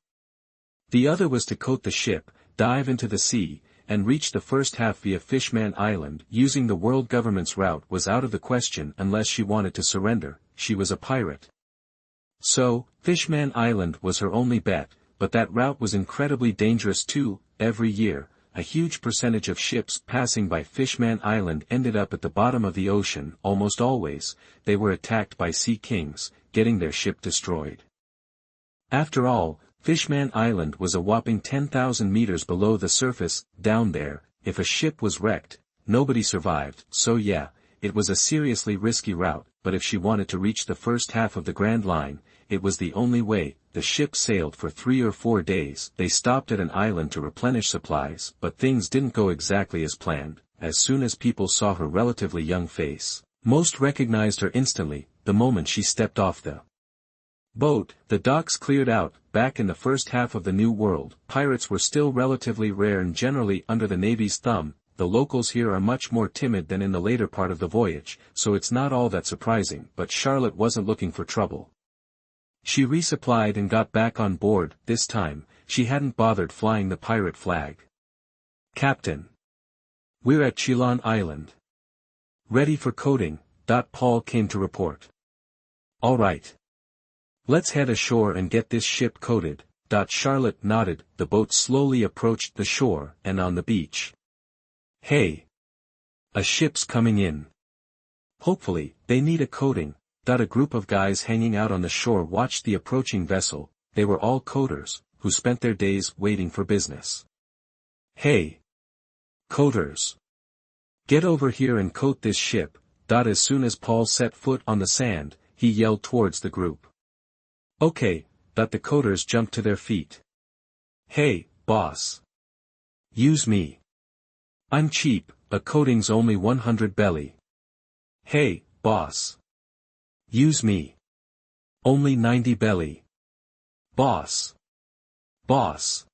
The other was to coat the ship, dive into the sea, and reach the first half via Fishman Island. Using the world government's route was out of the question unless she wanted to surrender. She was a pirate. So, Fishman Island was her only bet, but that route was incredibly dangerous too. Every year, a huge percentage of ships passing by Fishman Island ended up at the bottom of the ocean. Almost always, they were attacked by sea kings, getting their ship destroyed. After all, Fishman Island was a whopping 10,000 meters below the surface. Down there, if a ship was wrecked, nobody survived. So yeah, it was a seriously risky route, but if she wanted to reach the first half of the Grand Line, it was the only way. The ship sailed for 3 or 4 days. They stopped at an island to replenish supplies, but things didn't go exactly as planned. As soon as people saw her relatively young face, most recognized her instantly. The moment she stepped off the boat, the docks cleared out. Back in the first half of the New World, pirates were still relatively rare and generally under the Navy's thumb. The locals here are much more timid than in the later part of the voyage, so it's not all that surprising. But Charlotte wasn't looking for trouble. She resupplied and got back on board. This time, she hadn't bothered flying the pirate flag. "Captain, we're at Chilan Island. Ready for coating." Paul came to report. "All right. Let's head ashore and get this ship coated." Charlotte nodded. The boat slowly approached the shore, and on the beach. "Hey! A ship's coming in. Hopefully, they need a coating." A group of guys hanging out on the shore watched the approaching vessel. They were all coaters, who spent their days waiting for business. "Hey! Coaters! Get over here and coat this ship." As soon as Paul set foot on the sand, he yelled towards the group. "Okay." The coaters jumped to their feet. "Hey, boss! Use me. I'm cheap, a coating's only 100 belly." "Hey, boss! Use me. Only 90 belly." "Boss! Boss!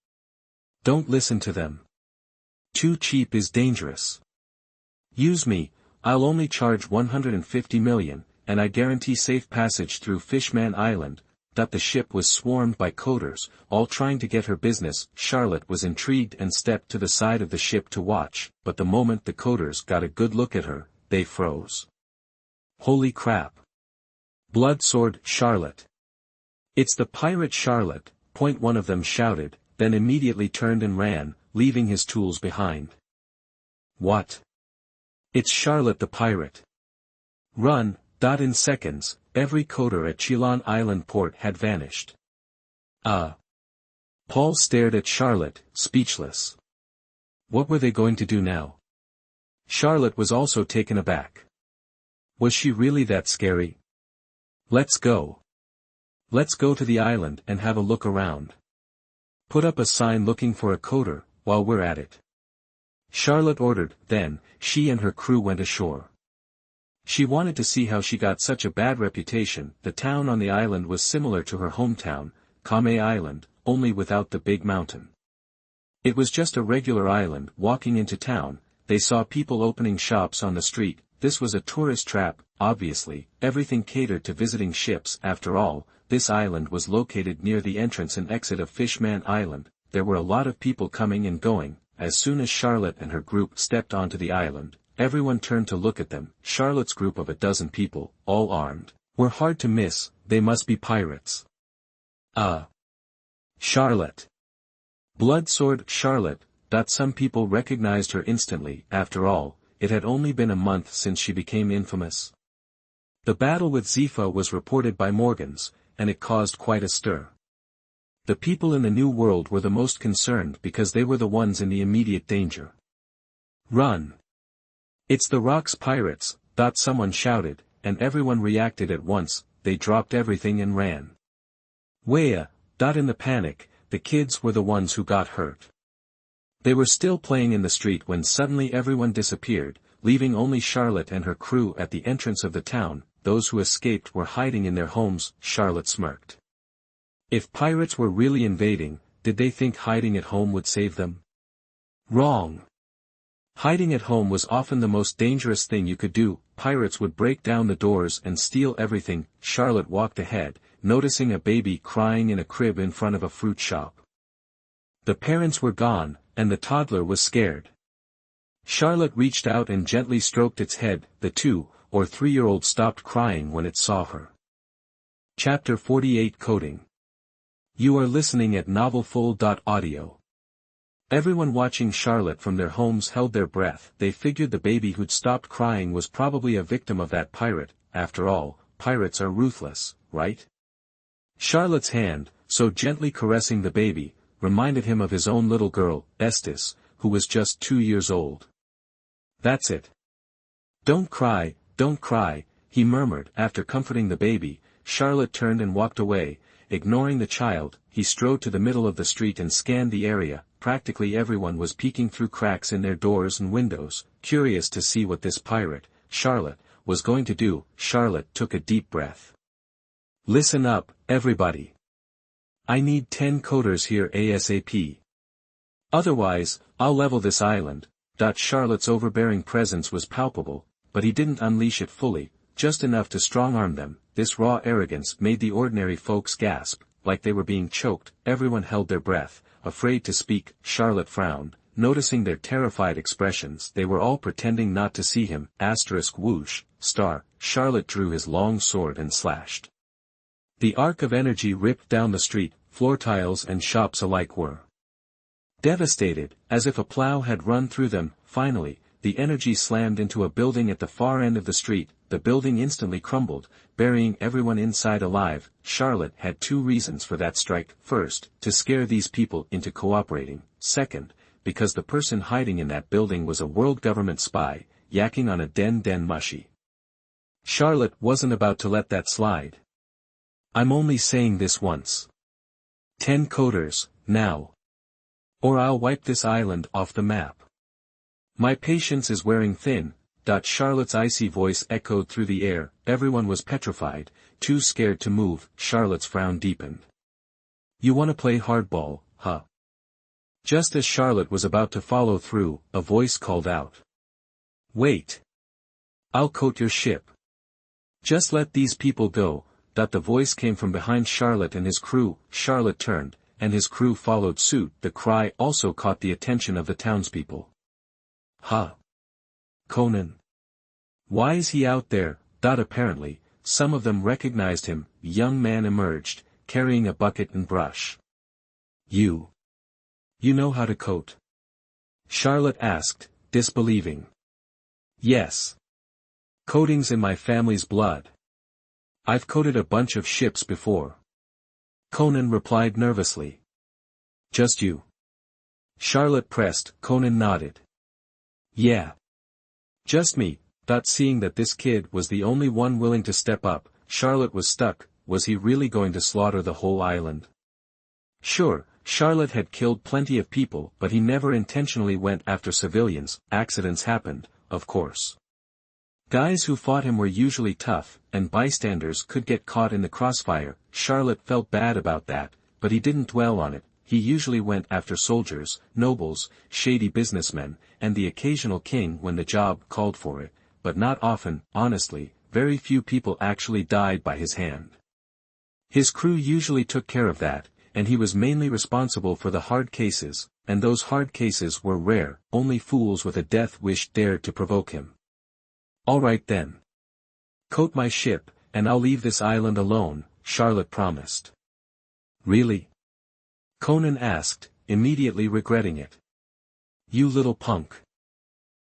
Don't listen to them. Too cheap is dangerous. Use me, I'll only charge 150 million, and I guarantee safe passage through Fishman Island." The ship was swarmed by coaters, all trying to get her business. Charlotte was intrigued and stepped to the side of the ship to watch, but the moment the coaters got a good look at her, they froze. "Holy crap! Blood sword, Charlotte! It's the pirate Charlotte!" One of them shouted, then immediately turned and ran, leaving his tools behind. "What? It's Charlotte the pirate! Run!" In seconds, every coater at Chilan Island port had vanished. Paul stared at Charlotte, speechless. What were they going to do now? Charlotte was also taken aback. Was she really that scary? "Let's go. Let's go to the island and have a look around. Put up a sign looking for a coater, while we're at it." Charlotte ordered. Then, she and her crew went ashore. She wanted to see how she got such a bad reputation. The town on the island was similar to her hometown, Kame Island, only without the big mountain. It was just a regular island. Walking into town, they saw people opening shops on the street. This was a tourist trap, obviously. Everything catered to visiting ships. After all, this island was located near the entrance and exit of Fishman Island. There were a lot of people coming and going. As soon as Charlotte and her group stepped onto the island, everyone turned to look at them. Charlotte's group of a dozen people, all armed, were hard to miss. They must be pirates. Charlotte! Blood sword Charlotte! Some people recognized her instantly. After all, it had only been a month since she became infamous. The battle with Zifa was reported by Morgans, and it caused quite a stir. The people in the New World were the most concerned because they were the ones in the immediate danger. "Run! It's the Rocks pirates!" Someone shouted, and everyone reacted at once. They dropped everything and ran. "Waya!" In the panic, the kids were the ones who got hurt. They were still playing in the street when suddenly everyone disappeared, leaving only Charlotte and her crew at the entrance of the town. Those who escaped were hiding in their homes. Charlotte smirked. If pirates were really invading, did they think hiding at home would save them? Wrong. Hiding at home was often the most dangerous thing you could do. Pirates would break down the doors and steal everything. Charlotte walked ahead, noticing a baby crying in a crib in front of a fruit shop. The parents were gone, and the toddler was scared. Charlotte reached out and gently stroked its head. The 2 or 3-year-old stopped crying when it saw her. Chapter 48 Coding. You are listening at novelfull.audio. Everyone watching Charlotte from their homes held their breath. They figured the baby who'd stopped crying was probably a victim of that pirate. After all, pirates are ruthless, right? Charlotte's hand, so gently caressing the baby, reminded him of his own little girl, Estes, who was just 2 years old. That's it. Don't cry, he murmured. After comforting the baby, Charlotte turned and walked away. Ignoring the child, he strode to the middle of the street and scanned the area. Practically everyone was peeking through cracks in their doors and windows, curious to see what this pirate, Charlotte, was going to do. Charlotte took a deep breath. Listen up, everybody. I need 10 coders here ASAP. Otherwise, I'll level this island. Charlotte's overbearing presence was palpable, but he didn't unleash it fully, just enough to strong-arm them. This raw arrogance made the ordinary folks gasp, like they were being choked. Everyone held their breath, afraid to speak. Charlotte frowned, noticing their terrified expressions. They were all pretending not to see him. Whoosh, star. Charlotte drew his long sword and slashed. The arc of energy ripped down the street. Floor tiles and shops alike were devastated, as if a plow had run through them. Finally, the energy slammed into a building at the far end of the street. The building instantly crumbled, burying everyone inside alive. Charlotte had 2 reasons for that strike. First, to scare these people into cooperating. Second, because the person hiding in that building was a world government spy, yakking on a den mushy. Charlotte wasn't about to let that slide. I'm only saying this once. 10 coders, now. Or I'll wipe this island off the map. My patience is wearing thin. Charlotte's icy voice echoed through the air. Everyone was petrified, too scared to move. Charlotte's frown deepened. You want to play hardball, huh? Just as Charlotte was about to follow through, a voice called out. Wait. I'll coat your ship. Just let these people go. The voice came from behind Charlotte and his crew. Charlotte turned, and his crew followed suit. The cry also caught the attention of the townspeople. Huh? Conan. Why is he out there? Apparently, some of them recognized him. A young man emerged, carrying a bucket and brush. You know how to coat? Charlotte asked, disbelieving. Yes. Coating's in my family's blood. I've coated a bunch of ships before. Conan replied nervously. Just you? Charlotte pressed. Conan nodded. Yeah. Just me. Seeing that this kid was the only one willing to step up, Charlotte was stuck. Was he really going to slaughter the whole island? Sure, Charlotte had killed plenty of people, but he never intentionally went after civilians. Accidents happened, of course. Guys who fought him were usually tough, and bystanders could get caught in the crossfire. Charlotte felt bad about that, but he didn't dwell on it. He usually went after soldiers, nobles, shady businessmen, and the occasional king when the job called for it, but not often. Honestly, very few people actually died by his hand. His crew usually took care of that, and he was mainly responsible for the hard cases, and those hard cases were rare. Only fools with a death wish dared to provoke him. All right then. Coat my ship, and I'll leave this island alone, Charlotte promised. Really? Conan asked, immediately regretting it. You little punk.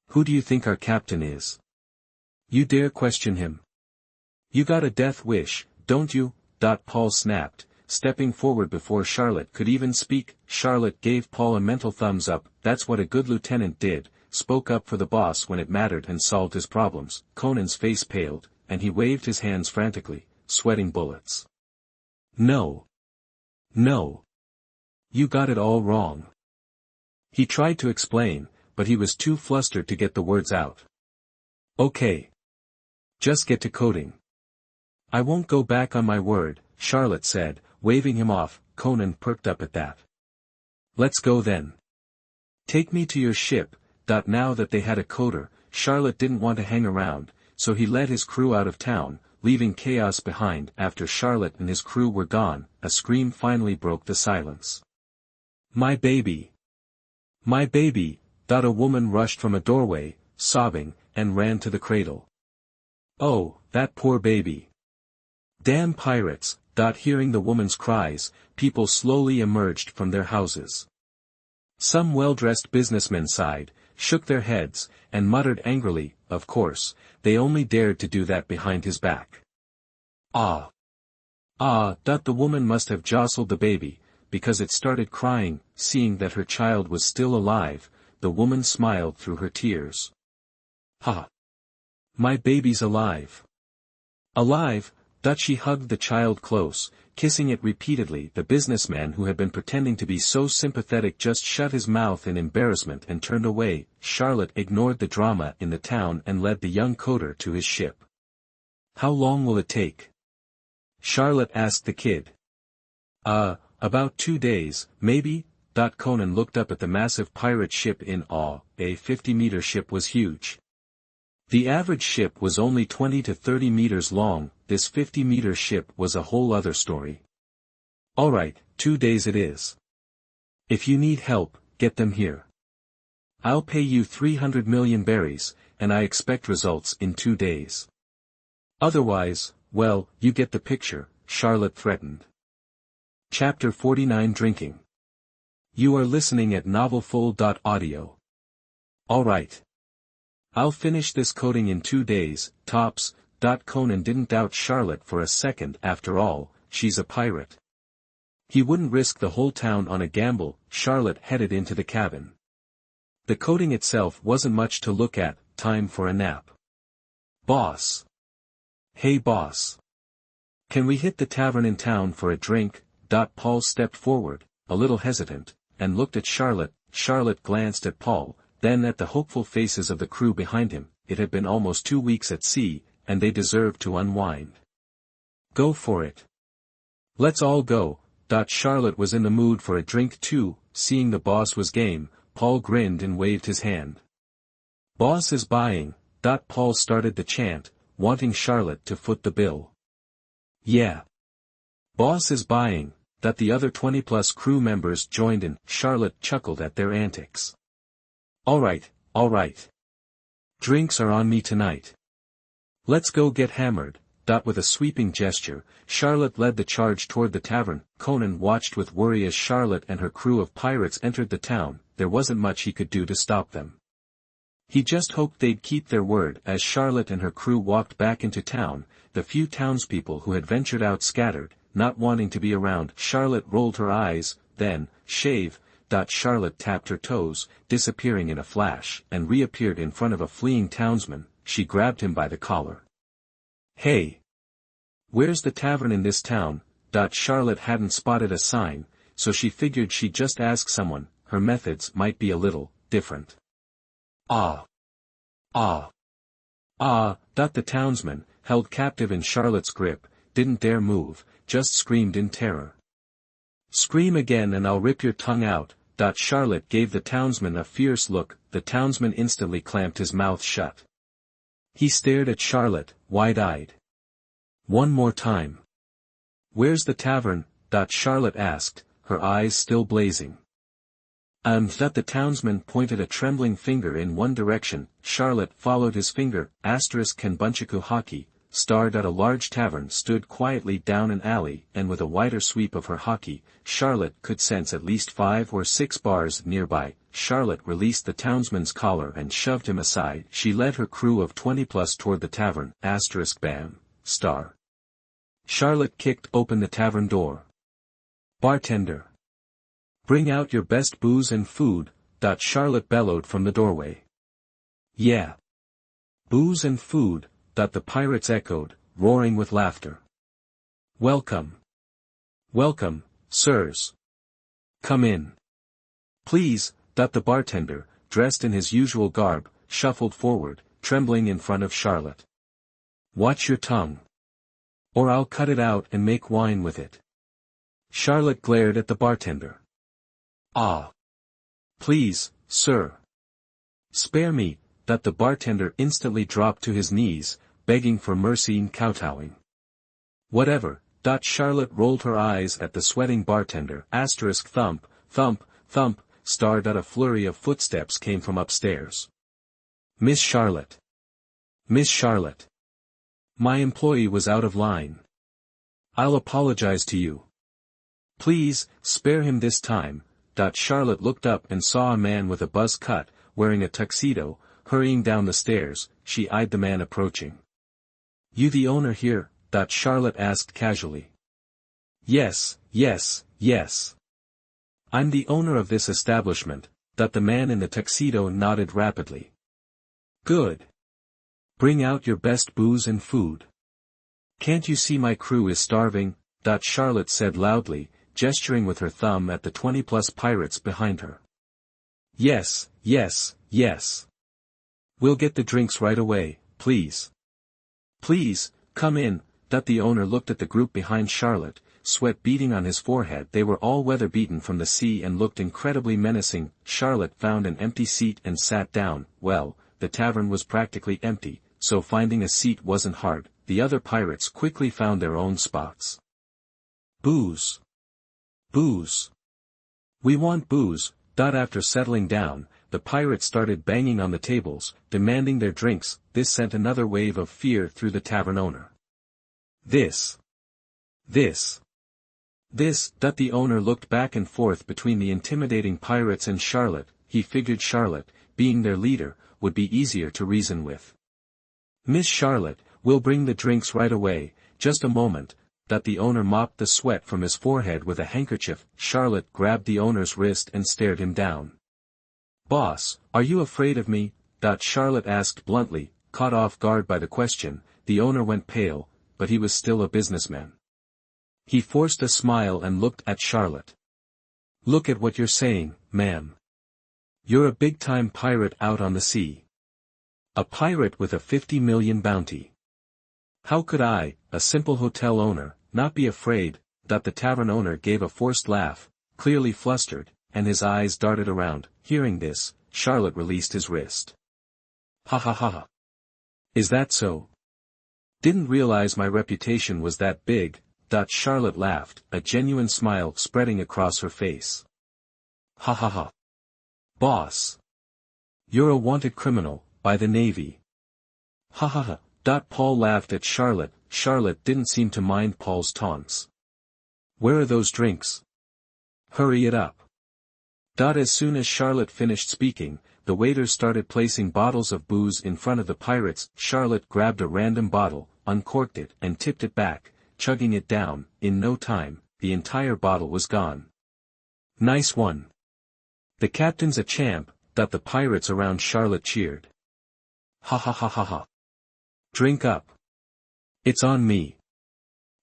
Who do you think our captain is? You dare question him? You got a death wish, don't you? Paul snapped, stepping forward before Charlotte could even speak. Charlotte gave Paul a mental thumbs up. That's what a good lieutenant did, spoke up for the boss when it mattered and solved his problems. Conan's face paled, and he waved his hands frantically, sweating bullets. No. No. You got it all wrong. He tried to explain, but he was too flustered to get the words out. Okay. Just get to coding. I won't go back on my word, Charlotte said, waving him off. Conan perked up at that. Let's go then. Take me to your ship. Now that they had a coder, Charlotte didn't want to hang around, so he led his crew out of town, leaving chaos behind. After Charlotte and his crew were gone, a scream finally broke the silence. My baby. My baby, a woman rushed from a doorway, sobbing, and ran to the cradle. Oh, that poor baby. Damn pirates, hearing the woman's cries, people slowly emerged from their houses. Some well-dressed businessmen sighed, shook their heads, and muttered angrily, of course, they only dared to do that behind his back. Ah! Ah! The woman must have jostled the baby, because it started crying. Seeing that her child was still alive, the woman smiled through her tears. Ha! My baby's alive. Alive! She hugged the child close, kissing it repeatedly. The businessman who had been pretending to be so sympathetic just shut his mouth in embarrassment and turned away. Charlotte ignored the drama in the town and led the young coder to his ship. How long will it take? Charlotte asked the kid. About 2 days, maybe. Conan looked up at the massive pirate ship in awe. A 50-meter ship was huge. The average ship was only 20 to 30 meters long. This 50-meter ship was a whole other story. Alright, 2 days it is. If you need help, get them here. I'll pay you 300 million berries, and I expect results in 2 days. Otherwise, well, you get the picture, Charlotte threatened. Chapter 49 Drinking. You are listening at novelfull.audio. Alright. I'll finish this coding in 2 days, tops. Conan didn't doubt Charlotte for a second. After all, she's a pirate. He wouldn't risk the whole town on a gamble. Charlotte headed into the cabin. The coding itself wasn't much to look at. Time for a nap. Boss. Hey boss. Can we hit the tavern in town for a drink? Paul stepped forward, a little hesitant, and looked at Charlotte. Charlotte glanced at Paul, then at the hopeful faces of the crew behind him. It had been almost 2 weeks at sea, and they deserved to unwind. Go for it. Let's all go. Charlotte was in the mood for a drink too. Seeing the boss was game, Paul grinned and waved his hand. Boss is buying. Paul started the chant, wanting Charlotte to foot the bill. Yeah. Boss is buying. The other 20-plus crew members joined in. Charlotte chuckled at their antics. Alright, alright. Drinks are on me tonight. Let's go get hammered. With a sweeping gesture, Charlotte led the charge toward the tavern. Conan watched with worry as Charlotte and her crew of pirates entered the town. There wasn't much he could do to stop them. He just hoped they'd keep their word. As Charlotte and her crew walked back into town, the few townspeople who had ventured out scattered, not wanting to be around. Charlotte rolled her eyes, then, shave. Charlotte tapped her toes, disappearing in a flash, and reappeared in front of a fleeing townsman. She grabbed him by the collar. Hey! Where's the tavern in this town? Charlotte hadn't spotted a sign, so she figured she'd just ask someone. Her methods might be a little different. Ah! Ah! Ah! The townsman, held captive in Charlotte's grip, didn't dare move, just screamed in terror. Scream again and I'll rip your tongue out. Charlotte gave the townsman a fierce look. The townsman instantly clamped his mouth shut. He stared at Charlotte, wide-eyed. One more time. Where's the tavern? Charlotte asked, her eyes still blazing. The townsman pointed a trembling finger in one direction. Charlotte followed his finger. Kenbunchaku hockey. Starred at a large tavern stood quietly down an alley, and with a wider sweep of her hockey, Charlotte could sense at least 5 or 6 bars nearby. Charlotte released the townsman's collar and shoved him aside. She led her crew of 20-plus toward the tavern. Bam. Star. Charlotte kicked open the tavern door. Bartender. Bring out your best booze and food. Charlotte bellowed from the doorway. Yeah. Booze and food. The pirates echoed, roaring with laughter. Welcome. Welcome, sirs. Come in. Please. The bartender, dressed in his usual garb, shuffled forward, trembling in front of Charlotte. Watch your tongue. Or I'll cut it out and make wine with it. Charlotte glared at the bartender. Ah. Please, sir. Spare me. The bartender instantly dropped to his knees, begging for mercy and kowtowing. Whatever. Charlotte rolled her eyes at the sweating bartender. Thump, thump. thump, starred at a flurry of footsteps came from upstairs. Miss Charlotte. Miss Charlotte. My employee was out of line. I'll apologize to you. Please, spare him this time. Charlotte looked up and saw a man with a buzz cut, wearing a tuxedo, hurrying down the stairs. She eyed the man approaching. You the owner here? Charlotte asked casually. Yes, yes, yes. I'm the owner of this establishment. The man in the tuxedo nodded rapidly. Good. Bring out your best booze and food. Can't you see my crew is starving? Charlotte said loudly, gesturing with her thumb at the 20+ pirates behind her. Yes, yes, yes. We'll get the drinks right away, please. Please, come in. The owner looked at the group behind Charlotte, sweat beading on his forehead. They were all weather-beaten from the sea and looked incredibly menacing. Charlotte found an empty seat and sat down. Well, the tavern was practically empty, so finding a seat wasn't hard. The other pirates quickly found their own spots. Booze. Booze. We want booze. After settling down, the pirates started banging on the tables, demanding their drinks. This sent another wave of fear through the tavern owner. This. The owner looked back and forth between the intimidating pirates and Charlotte. He figured Charlotte, being their leader, would be easier to reason with. Miss Charlotte, we'll bring the drinks right away. Just a moment. The owner mopped the sweat from his forehead with a handkerchief. Charlotte grabbed the owner's wrist and stared him down. Boss, are you afraid of me? Charlotte asked bluntly, caught off guard by the question. The owner went pale, but he was still a businessman. He forced a smile and looked at Charlotte. Look at what you're saying, ma'am. You're a big-time pirate out on the sea. A pirate with a 50 million bounty. How could I, a simple hotel owner, not be afraid? The tavern owner gave a forced laugh, clearly flustered, and his eyes darted around. Hearing this, Charlotte released his wrist. Ha ha ha ha. Is that so? Didn't realize my reputation was that big. Charlotte laughed, a genuine smile spreading across her face. Ha ha ha. Boss. You're a wanted criminal, by the Navy. Ha ha ha. Paul laughed at Charlotte. Charlotte didn't seem to mind Paul's taunts. Where are those drinks? Hurry it up. As soon as Charlotte finished speaking, the waiters started placing bottles of booze in front of the pirates. Charlotte grabbed a random bottle, uncorked it, and tipped it back, chugging it down. In no time, the entire bottle was gone. Nice one. The captain's a champ. The pirates around Charlotte cheered. Ha ha ha ha ha. Drink up. It's on me.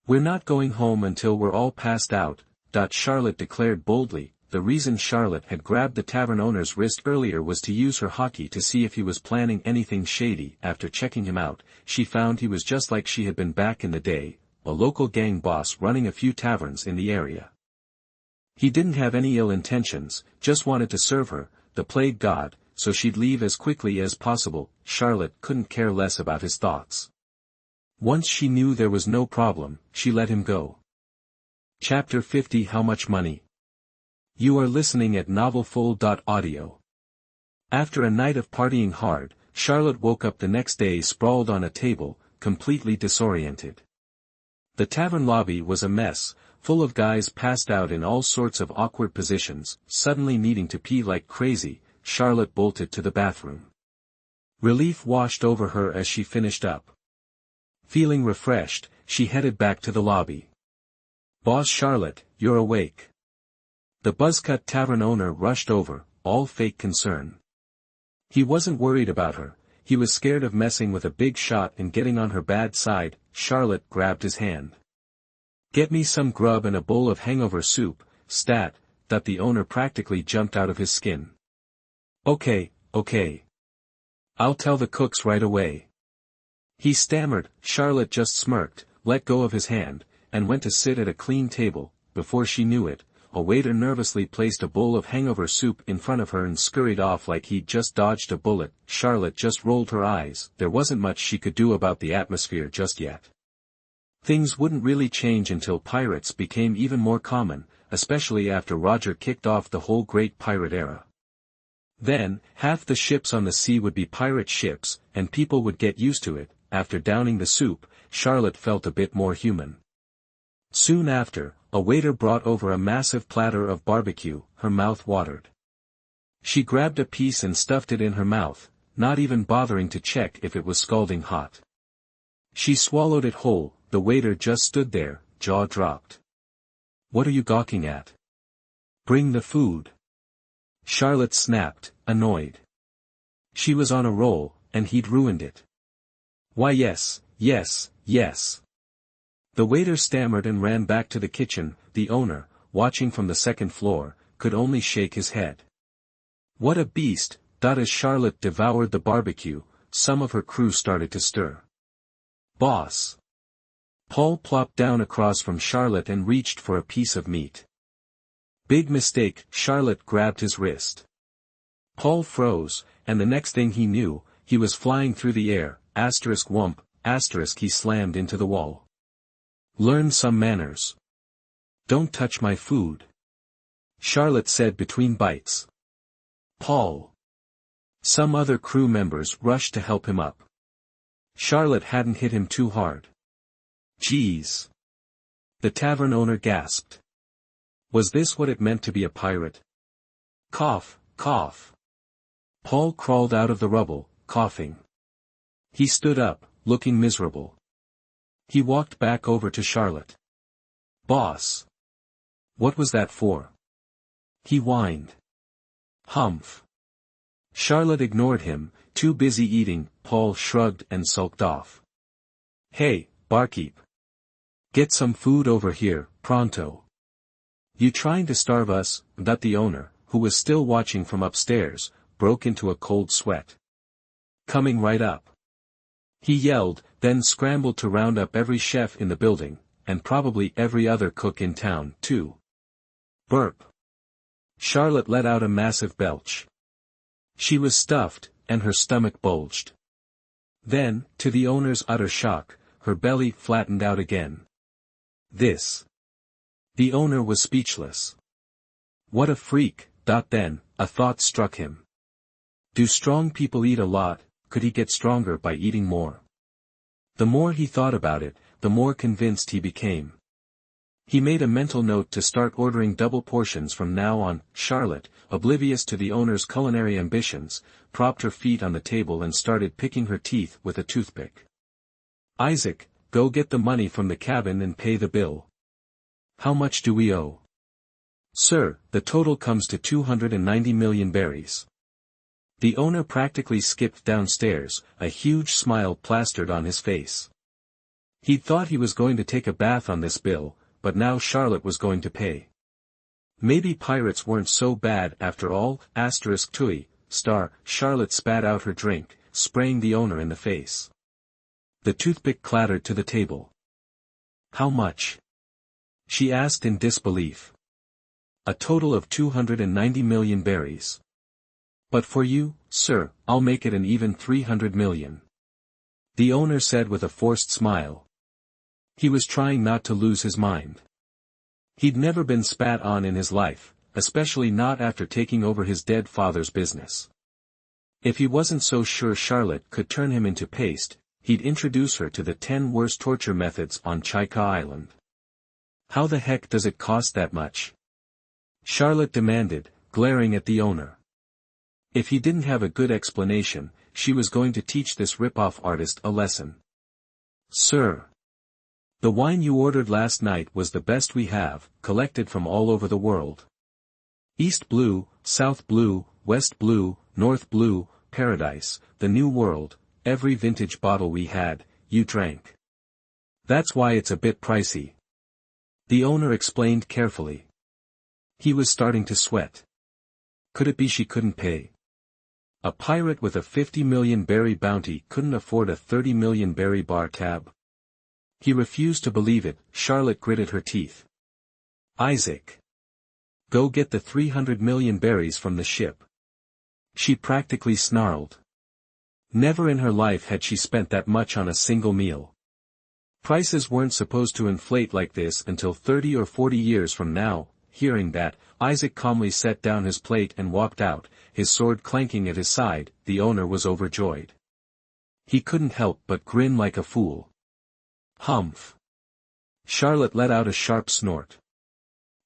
We're not going home until we're all passed out. Charlotte declared boldly. The reason Charlotte had grabbed the tavern owner's wrist earlier was to use her hockey to see if he was planning anything shady. After checking him out, she found he was just like she had been back in the day, a local gang boss running a few taverns in the area. He didn't have any ill intentions, just wanted to serve her, the plague god, so she'd leave as quickly as possible. Charlotte couldn't care less about his thoughts. Once she knew there was no problem, she let him go. Chapter 50. How much money? You are listening at novelfull.audio. After a night of partying hard, Charlotte woke up the next day sprawled on a table, completely disoriented. The tavern lobby was a mess, full of guys passed out in all sorts of awkward positions. Suddenly needing to pee like crazy, Charlotte bolted to the bathroom. Relief washed over her as she finished up. Feeling refreshed, she headed back to the lobby. Boss Charlotte, you're awake. The buzzcut tavern owner rushed over, all fake concern. He wasn't worried about her, he was scared of messing with a big shot and getting on her bad side. Charlotte grabbed his hand. Get me some grub and a bowl of hangover soup, stat. The owner practically jumped out of his skin. Okay. I'll tell the cooks right away. He stammered. Charlotte just smirked, let go of his hand, and went to sit at a clean table. Before she knew it, a waiter nervously placed a bowl of hangover soup in front of her and scurried off like he'd just dodged a bullet. Charlotte just rolled her eyes. There wasn't much she could do about the atmosphere just yet. Things wouldn't really change until pirates became even more common. especially after Roger kicked off the whole great pirate era. Then, half the ships on the sea would be pirate ships, and people would get used to it. After downing the soup, Charlotte felt a bit more human. Soon after, a waiter brought over a massive platter of barbecue. Her mouth watered. She grabbed a piece and stuffed it in her mouth, not even bothering to check if it was scalding hot. She swallowed it whole. The waiter just stood there, jaw dropped. "What are you gawking at? Bring the food." Charlotte snapped, annoyed. She was on a roll, and he'd ruined it. "Why yes, yes, yes." The waiter stammered and ran back to the kitchen. The owner, watching from the second floor, could only shake his head. What a beast! As Charlotte devoured the barbecue, some of her crew started to stir. "Boss!" Paul plopped down across from Charlotte and reached for a piece of meat. "Big mistake." Charlotte grabbed his wrist. Paul froze, and the next thing he knew, he was flying through the air. *wump, he slammed into the wall. "Learn some manners. Don't touch my food," Charlotte said between bites. "Paul." Some other crew members rushed to help him up. Charlotte hadn't hit him too hard. "Geez." The tavern owner gasped. Was this what it meant to be a pirate? Cough, cough. Paul crawled out of the rubble, coughing. He stood up, looking miserable. He walked back over to Charlotte. "Boss. What was that for?" he whined. "Humph." Charlotte ignored him, too busy eating. Paul shrugged and sulked off. "Hey, barkeep. Get some food over here, pronto." "You trying to starve us?" The owner, who was still watching from upstairs, broke into a cold sweat. "Coming right up," he yelled, then scrambled to round up every chef in the building, and probably every other cook in town, too. Burp. Charlotte let out a massive belch. She was stuffed, and her stomach bulged. Then, to the owner's utter shock, her belly flattened out again. This. The owner was speechless. What a freak. Then, a thought struck him. Do strong people eat a lot? Could he get stronger by eating more? The more he thought about it, the more convinced he became. He made a mental note to start ordering double portions from now on. Charlotte, oblivious to the owner's culinary ambitions, propped her feet on the table and started picking her teeth with a toothpick. "Isaac, go get the money from the cabin and pay the bill." "How much do we owe?" "Sir, the total comes to 290 million berries." The owner practically skipped downstairs, a huge smile plastered on his face. He'd thought he was going to take a bath on this bill, but now Charlotte was going to pay. Maybe pirates weren't so bad after all. *Tui*, Charlotte spat out her drink, spraying the owner in the face. The toothpick clattered to the table. "How much?" she asked in disbelief. "A total of 290 million berries. But for you, sir, I'll make it an even 300 million. The owner said with a forced smile. He was trying not to lose his mind. He'd never been spat on in his life, especially not after taking over his dead father's business. If he wasn't so sure Charlotte could turn him into paste, he'd introduce her to the 10 worst torture methods on Chaika Island. "How the heck does it cost that much?" Charlotte demanded, glaring at the owner. If he didn't have a good explanation, she was going to teach this rip-off artist a lesson. "Sir. The wine you ordered last night was the best we have, collected from all over the world. East Blue, South Blue, West Blue, North Blue, Paradise, the New World, every vintage bottle we had, you drank. That's why it's a bit pricey." The owner explained carefully. He was starting to sweat. Could it be she couldn't pay? A pirate with a 50 million berry bounty couldn't afford a 30 million berry bar tab? He refused to believe it. Charlotte gritted her teeth. "Isaac. Go get the 300 million berries from the ship." She practically snarled. Never in her life had she spent that much on a single meal. Prices weren't supposed to inflate like this until 30 or 40 years from now. hearing that, Isaac calmly set down his plate and walked out, his sword clanking at his side. The owner was overjoyed. He couldn't help but grin like a fool. Humph! Charlotte let out a sharp snort.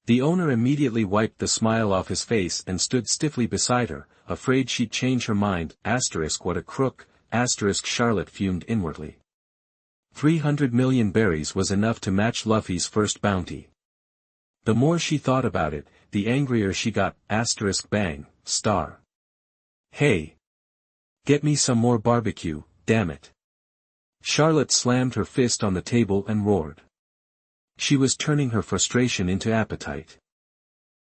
The owner immediately wiped the smile off his face and stood stiffly beside her, afraid she'd change her mind. What a crook, Charlotte fumed inwardly. 300 million berries was enough to match Luffy's first bounty. The more she thought about it, the angrier she got. Bang, star. Hey! Get me some more barbecue, damn it. Charlotte slammed her fist on the table and roared. She was turning her frustration into appetite.